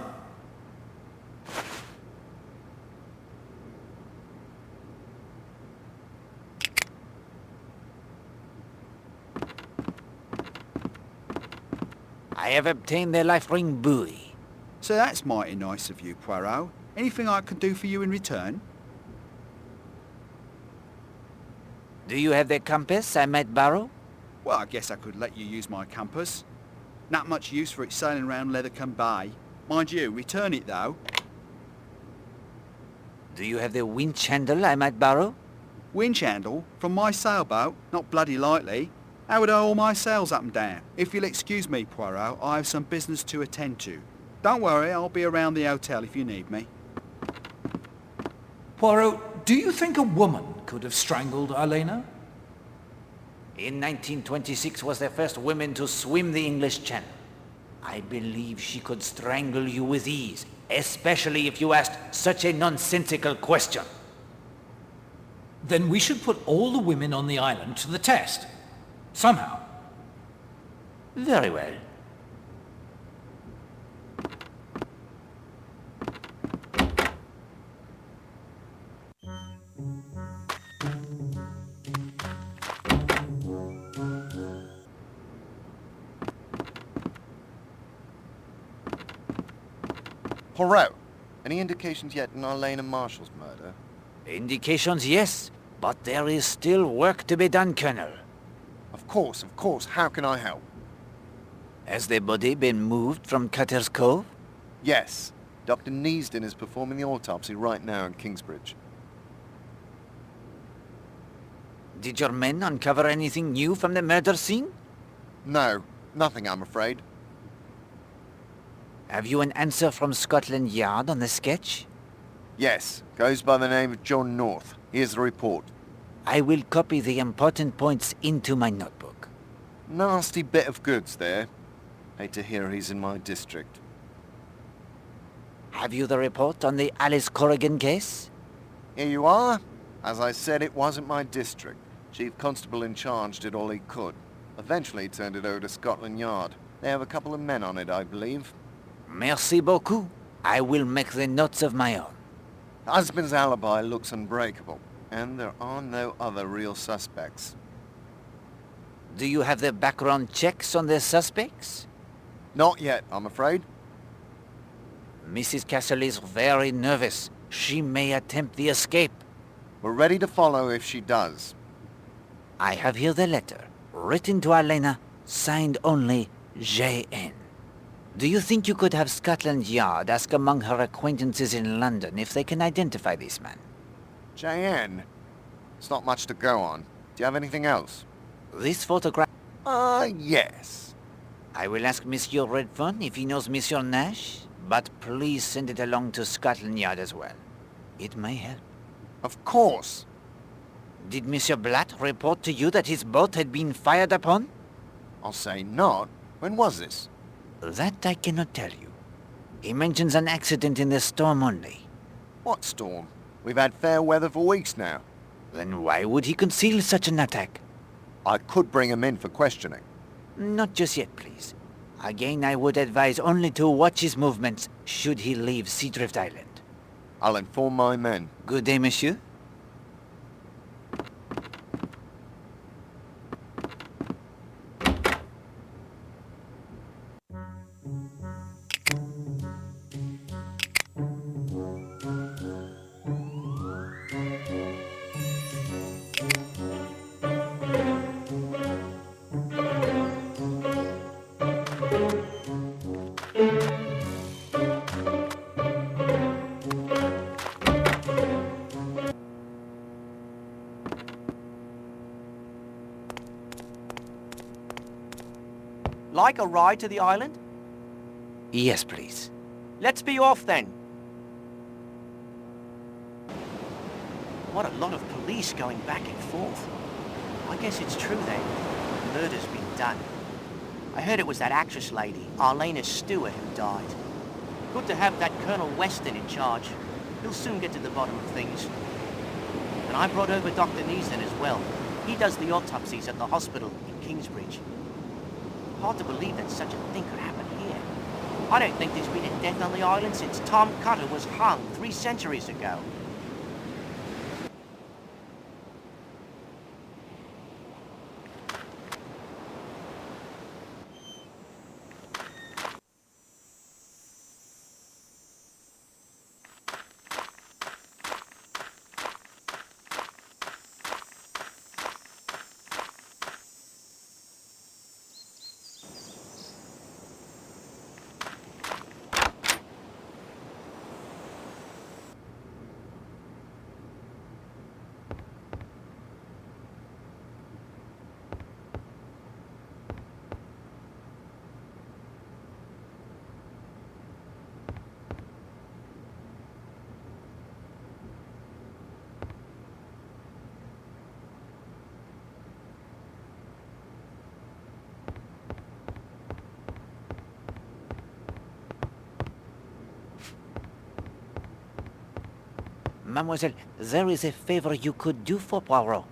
I have obtained the life ring buoy. So that's mighty nice of you, Poirot. Anything I can do for you in return? Do you have the compass I might borrow? Well, I guess I could let you use my compass. Not much use for it sailing round Leathercombe Bay. Mind you, return it though. Do you have the winch handle I might borrow? Winch handle? From my sailboat? Not bloody likely. How would I haul my sails up and down? If you'll excuse me, Poirot, I have some business to attend to. Don't worry, I'll be around the hotel if you need me. Poirot, do you think a woman could have strangled Elena? In 1926 was the first woman to swim the English Channel. I believe she could strangle you with ease, especially if you asked such a nonsensical question. Then we should put all the women on the island to the test. Somehow. Very well. Poirot, any indications yet in Arlene Marshall's murder? Indications, yes, but there is still work to be done, Colonel. Of course. How can I help? Has the body been moved from Cutter's Cove? Yes. Dr. Neasden is performing the autopsy right now in Kingsbridge. Did your men uncover anything new from the murder scene? No, nothing, I'm afraid. Have you an answer from Scotland Yard on the sketch? Yes, goes by the name of John North. Here's the report. I will copy the important points into my notebook. Nasty bit of goods there. Hate to hear he's in my district. Have you the report on the Alice Corrigan case? Here you are. As I said, it wasn't my district. Chief Constable in charge did all he could. Eventually turned it over to Scotland Yard. They have a couple of men on it, I believe. Merci beaucoup. I will make the notes of my own. Husband's alibi looks unbreakable, and there are no other real suspects. Do you have the background checks on the suspects? Not yet, I'm afraid. Mrs. Castle is very nervous. She may attempt the escape. We're ready to follow if she does. I have here the letter, written to Elena, signed only J.N. Do you think you could have Scotland Yard ask among her acquaintances in London if they can identify this man? J.N.? It's not much to go on. Do you have anything else? This photograph... Yes. I will ask Monsieur Redfern if he knows Monsieur Nash, but please send it along to Scotland Yard as well. It may help. Of course. Did Monsieur Blatt report to you that his boat had been fired upon? I'll say not. When was this? That I cannot tell you. He mentions an accident in the storm only. What storm? We've had fair weather for weeks now. Then why would he conceal such an attack? I could bring him in for questioning. Not just yet, please. Again, I would advise only to watch his movements should he leave Seadrift Island. I'll inform my men. Good day, monsieur. Like a ride to the island? Yes, please. Let's be off then. What a lot of police going back and forth. I guess it's true then. The murder's been done. I heard it was that actress lady, Arlena Stewart, who died. Good to have that Colonel Weston in charge. He'll soon get to the bottom of things. And I brought over Dr. Neasden as well. He does the autopsies at the hospital in Kingsbridge. Hard to believe that such a thing could happen here. I don't think there's been a death on the island since Tom Cutter was hung 3 centuries ago. Mademoiselle, there is a favor you could do for Poirot.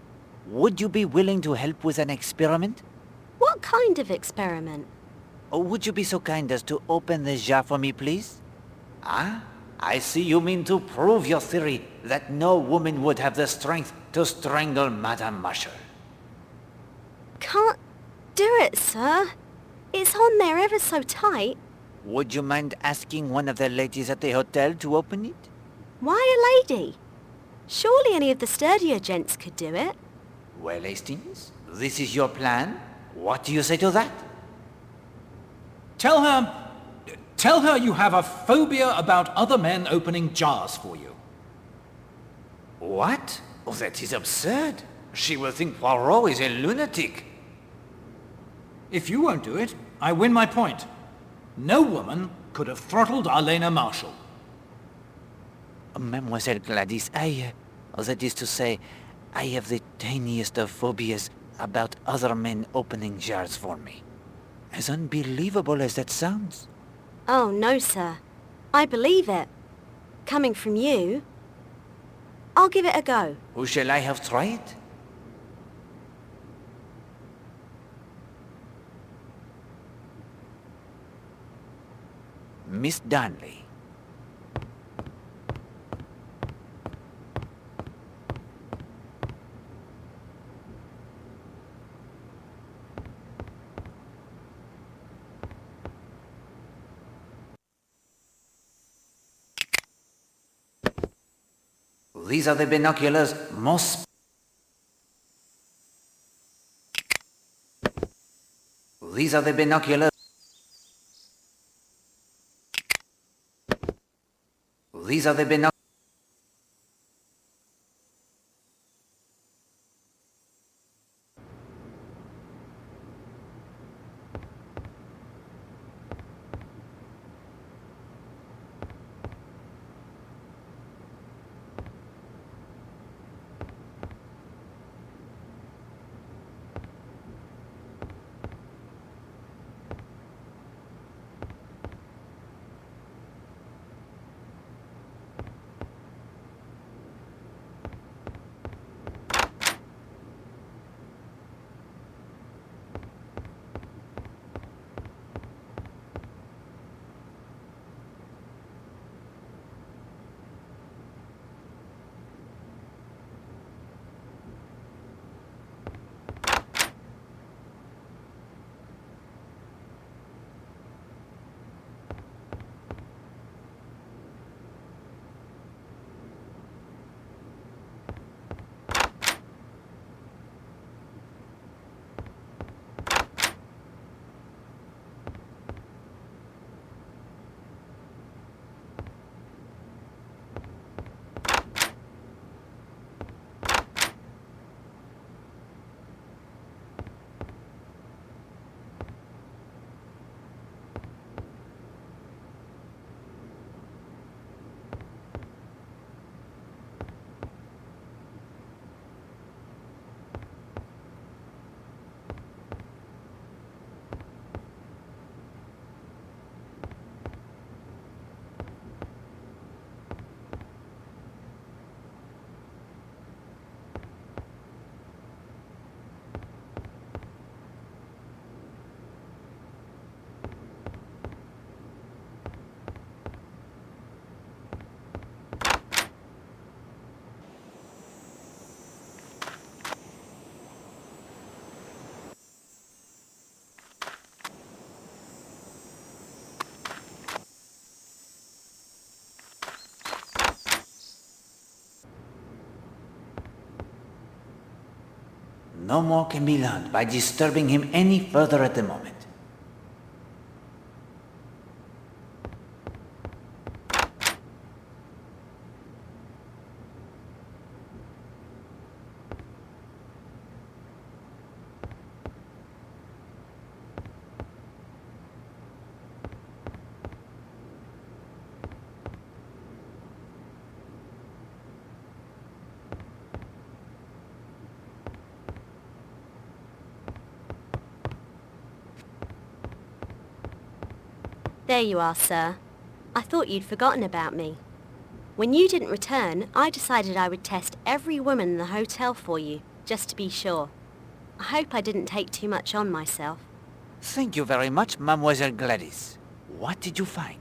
Would you be willing to help with an experiment? What kind of experiment? Or would you be so kind as to open the jar for me, please? Ah, I see you mean to prove your theory that no woman would have the strength to strangle Madame Masher. Can't do it, sir. It's on there ever so tight. Would you mind asking one of the ladies at the hotel to open it? Why a lady? Surely any of the sturdier gents could do it. Well, Hastings, this is your plan. What do you say to that? Tell her you have a phobia about other men opening jars for you. What? Oh, that is absurd. She will think Poirot is a lunatic. If you won't do it, I win my point. No woman could have throttled Arlena Marshall. Mademoiselle Gladys, that is to say, I have the tiniest of phobias about other men opening jars for me. As unbelievable as that sounds. Oh, no, sir. I believe it. Coming from you, I'll give it a go. Who shall I have try it? Miss Darnley. These are the binoculars most... These are the binoculars... These are the binoculars... No more can be learned by disturbing him any further at the moment. There you are, sir. I thought you'd forgotten about me. When you didn't return, I decided I would test every woman in the hotel for you, just to be sure. I hope I didn't take too much on myself. Thank you very much, Mademoiselle Gladys. What did you find?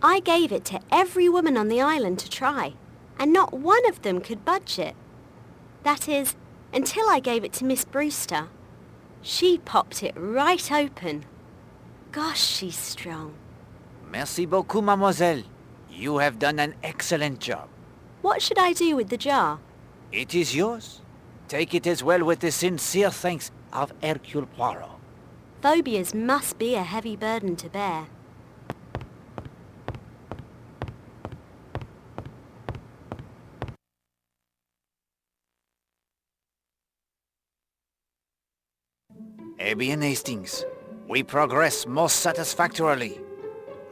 I gave it to every woman on the island to try, and not one of them could budge it. That is, until I gave it to Miss Brewster. She popped it right open. Gosh, she's strong. Merci beaucoup, mademoiselle. You have done an excellent job. What should I do with the jar? It is yours. Take it as well with the sincere thanks of Hercule Poirot. Phobias must be a heavy burden to bear. Eh bien, Hastings, we progress most satisfactorily.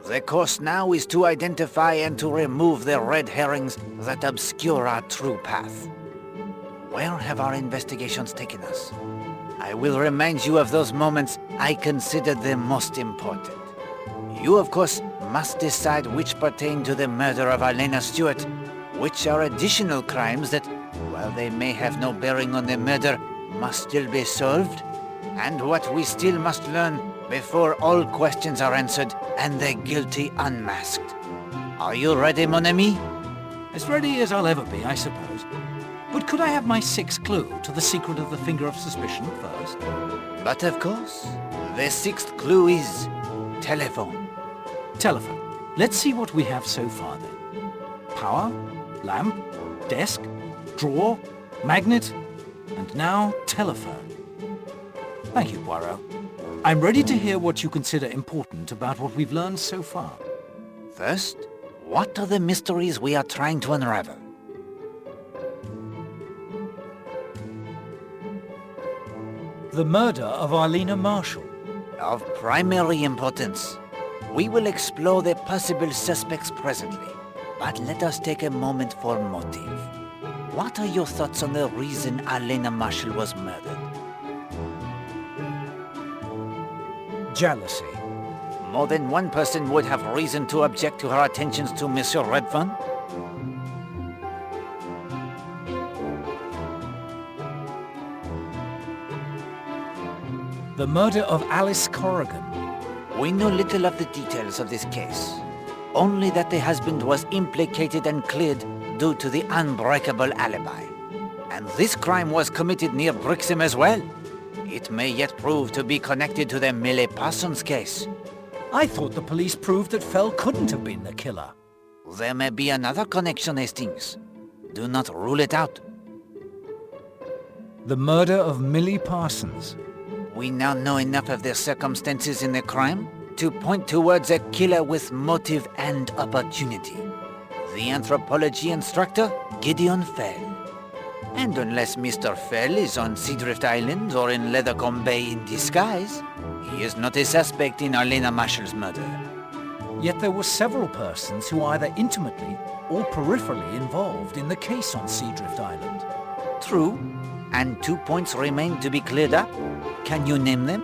The course now is to identify and to remove the red herrings that obscure our true path. Where have our investigations taken us? I will remind you of those moments I considered the most important. You, of course, must decide which pertain to the murder of Elena Stewart, which are additional crimes that, while they may have no bearing on the murder, must still be solved, and what we still must learn before all questions are answered and the guilty unmasked. Are you ready, mon ami? As ready as I'll ever be, I suppose. But could I have my sixth clue to the secret of the finger of suspicion first? But of course, the sixth clue is telephone. Telephone. Let's see what we have so far then. Power, lamp, desk, drawer, magnet, and now telephone. Thank you, Poirot. I'm ready to hear what you consider important about what we've learned so far. First, what are the mysteries we are trying to unravel? The murder of Arlena Marshall. Of primary importance. We will explore the possible suspects presently, but let us take a moment for motive. What are your thoughts on the reason Arlena Marshall was murdered? Jealousy. More than one person would have reason to object to her attentions to Monsieur Redfern. The murder of Alice Corrigan. We know little of the details of this case. Only that the husband was implicated and cleared due to the unbreakable alibi. And this crime was committed near Brixham as well. It may yet prove to be connected to the Millie Parsons case. I thought the police proved that Fell couldn't have been the killer. There may be another connection, Hastings. Do not rule it out. The murder of Millie Parsons. We now know enough of the circumstances in the crime to point towards a killer with motive and opportunity. The anthropology instructor, Gideon Fell. And unless Mr. Fell is on Seadrift Island or in Leathercombe Bay in disguise, he is not a suspect in Arlena Marshall's murder. Yet there were several persons who are either intimately or peripherally involved in the case on Seadrift Island. True, and 2 points remain to be cleared up. Can you name them?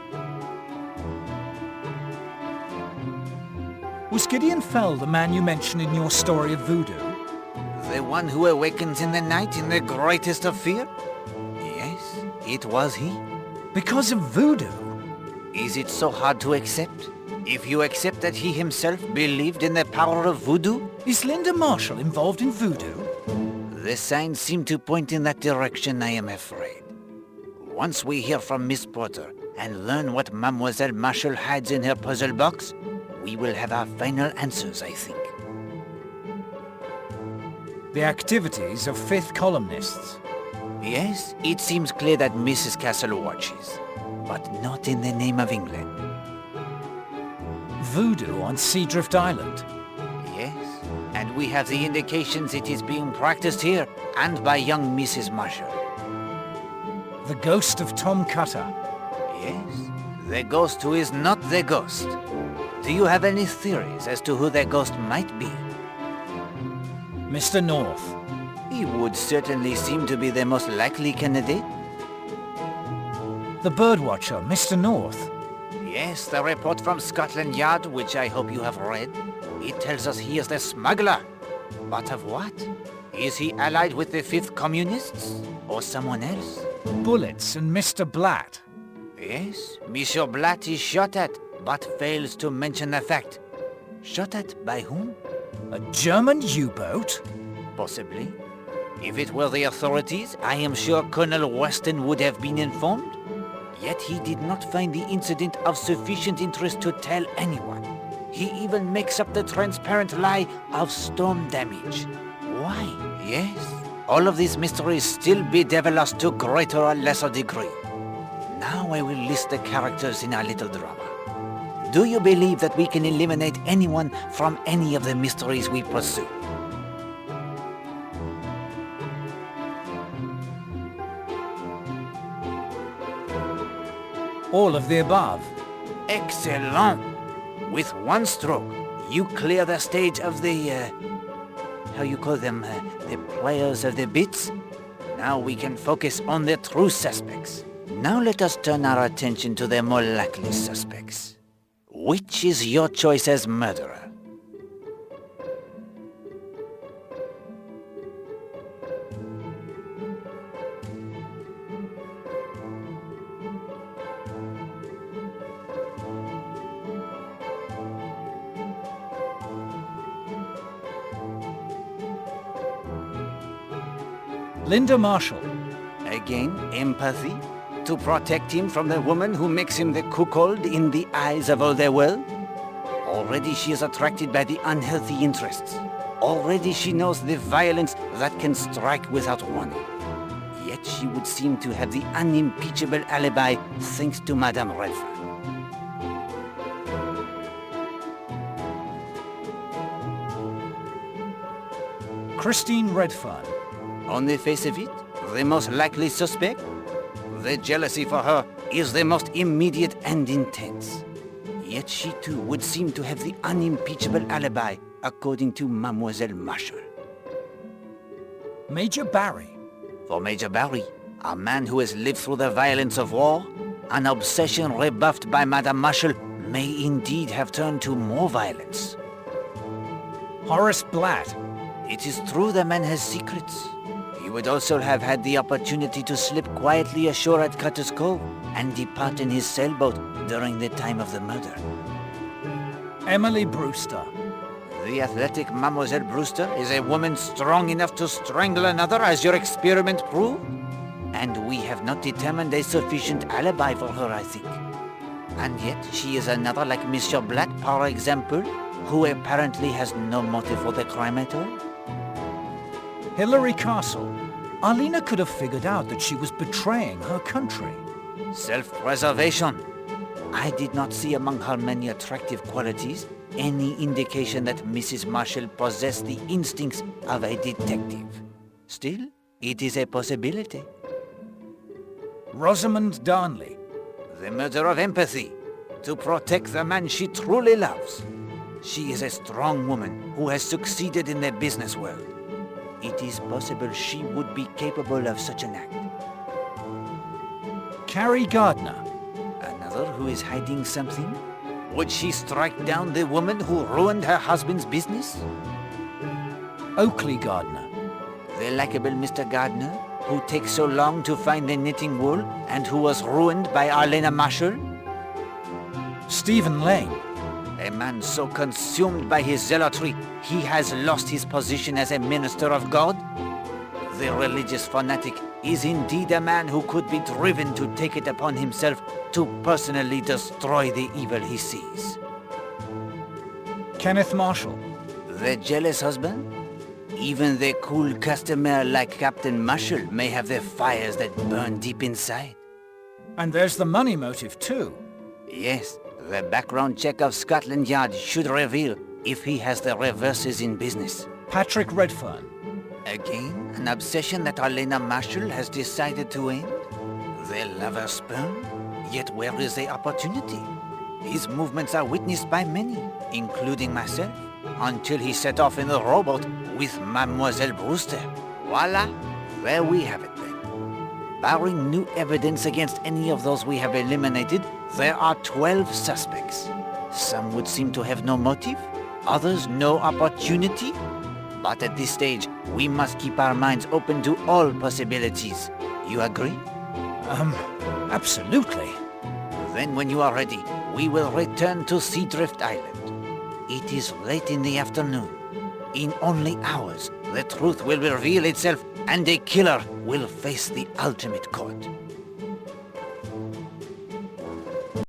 Was Gideon Fell the man you mentioned in your story of voodoo? The one who awakens in the night in the greatest of fear? Yes, it was he. Because of voodoo? Is it so hard to accept? If you accept that he himself believed in the power of voodoo? Is Linda Marshall involved in voodoo? The signs seem to point in that direction, I am afraid. Once we hear from Miss Porter and learn what Mademoiselle Marshall hides in her puzzle box, we will have our final answers, I think. The activities of fifth columnists. Yes, it seems clear that Mrs. Castle watches, but not in the name of England. Voodoo on Seadrift Island. Yes, and we have the indications it is being practiced here and by young Mrs. Marshall. The ghost of Tom Cutter. Yes, the ghost who is not the ghost. Do you have any theories as to who the ghost might be? Mr. North. He would certainly seem to be the most likely candidate. The birdwatcher, Mr. North. Yes, the report from Scotland Yard, which I hope you have read. It tells us he is the smuggler. But of what? Is he allied with the Fifth Communists? Or someone else? Bullets and Mr. Blatt. Yes, Monsieur Blatt is shot at, but fails to mention the fact. Shot at by whom? A German U-boat? Possibly. If it were the authorities, I am sure Colonel Weston would have been informed. Yet he did not find the incident of sufficient interest to tell anyone. He even makes up the transparent lie of storm damage. Why? Yes, all of these mysteries still bedevil us to greater or lesser degree. Now I will list the characters in our little drama. Do you believe that we can eliminate anyone from any of the mysteries we pursue? All of the above. Excellent! With one stroke, you clear the stage of the, how you call them, the players of the bits? Now we can focus on the true suspects. Now let us turn our attention to the more likely suspects. Which is your choice as murderer? Linda Marshall. Again, empathy? To protect him from the woman who makes him the cuckold in the eyes of all the world? Already she is attracted by the unhealthy interests. Already she knows the violence that can strike without warning. Yet she would seem to have the unimpeachable alibi thanks to Madame Redfern. Christine Redfern. On the face of it, the most likely suspect? The jealousy for her is the most immediate and intense. Yet she too would seem to have the unimpeachable alibi, according to Mademoiselle Marshall. Major Barry. For Major Barry, a man who has lived through the violence of war, an obsession rebuffed by Madame Marshall may indeed have turned to more violence. Horace Blatt. It is true the man has secrets. He would also have had the opportunity to slip quietly ashore at Cutter's Cove and depart in his sailboat during the time of the murder. Emily Brewster. The athletic Mademoiselle Brewster is a woman strong enough to strangle another, as your experiment proved? And we have not determined a sufficient alibi for her, I think. And yet she is another like Monsieur Blatt, par example, who apparently has no motive for the crime at all. Hilary Castle. Arlena could have figured out that she was betraying her country. Self-preservation. I did not see among her many attractive qualities any indication that Mrs. Marshall possessed the instincts of a detective. Still, it is a possibility. Rosamond Darnley. The murder of empathy, to protect the man she truly loves. She is a strong woman who has succeeded in the business world. It is possible she would be capable of such an act. Carrie Gardner. Another who is hiding something? Would she strike down the woman who ruined her husband's business? Oakley Gardner. The likable Mr. Gardner, who takes so long to find the knitting wool and who was ruined by Arlena Marshall? Stephen Lane. A man so consumed by his zealotry, he has lost his position as a minister of God? The religious fanatic is indeed a man who could be driven to take it upon himself to personally destroy the evil he sees. Kenneth Marshall. The jealous husband? Even the cool customer like Captain Marshall may have the fires that burn deep inside. And there's the money motive too. Yes. The background check of Scotland Yard should reveal if he has the reverses in business. Patrick Redfern. Again, an obsession that Arlena Marshall has decided to end? The lover spurned? Yet where is the opportunity? His movements are witnessed by many, including myself, until he set off in the rowboat with Mademoiselle Brewster. Voila! There we have it then. Barring new evidence against any of those we have eliminated, there are 12 suspects. Some would seem to have no motive, others no opportunity. But at this stage, we must keep our minds open to all possibilities. You agree? Absolutely. Then when you are ready, we will return to Seadrift Island. It is late in the afternoon. In only hours, the truth will reveal itself and a killer will face the ultimate court.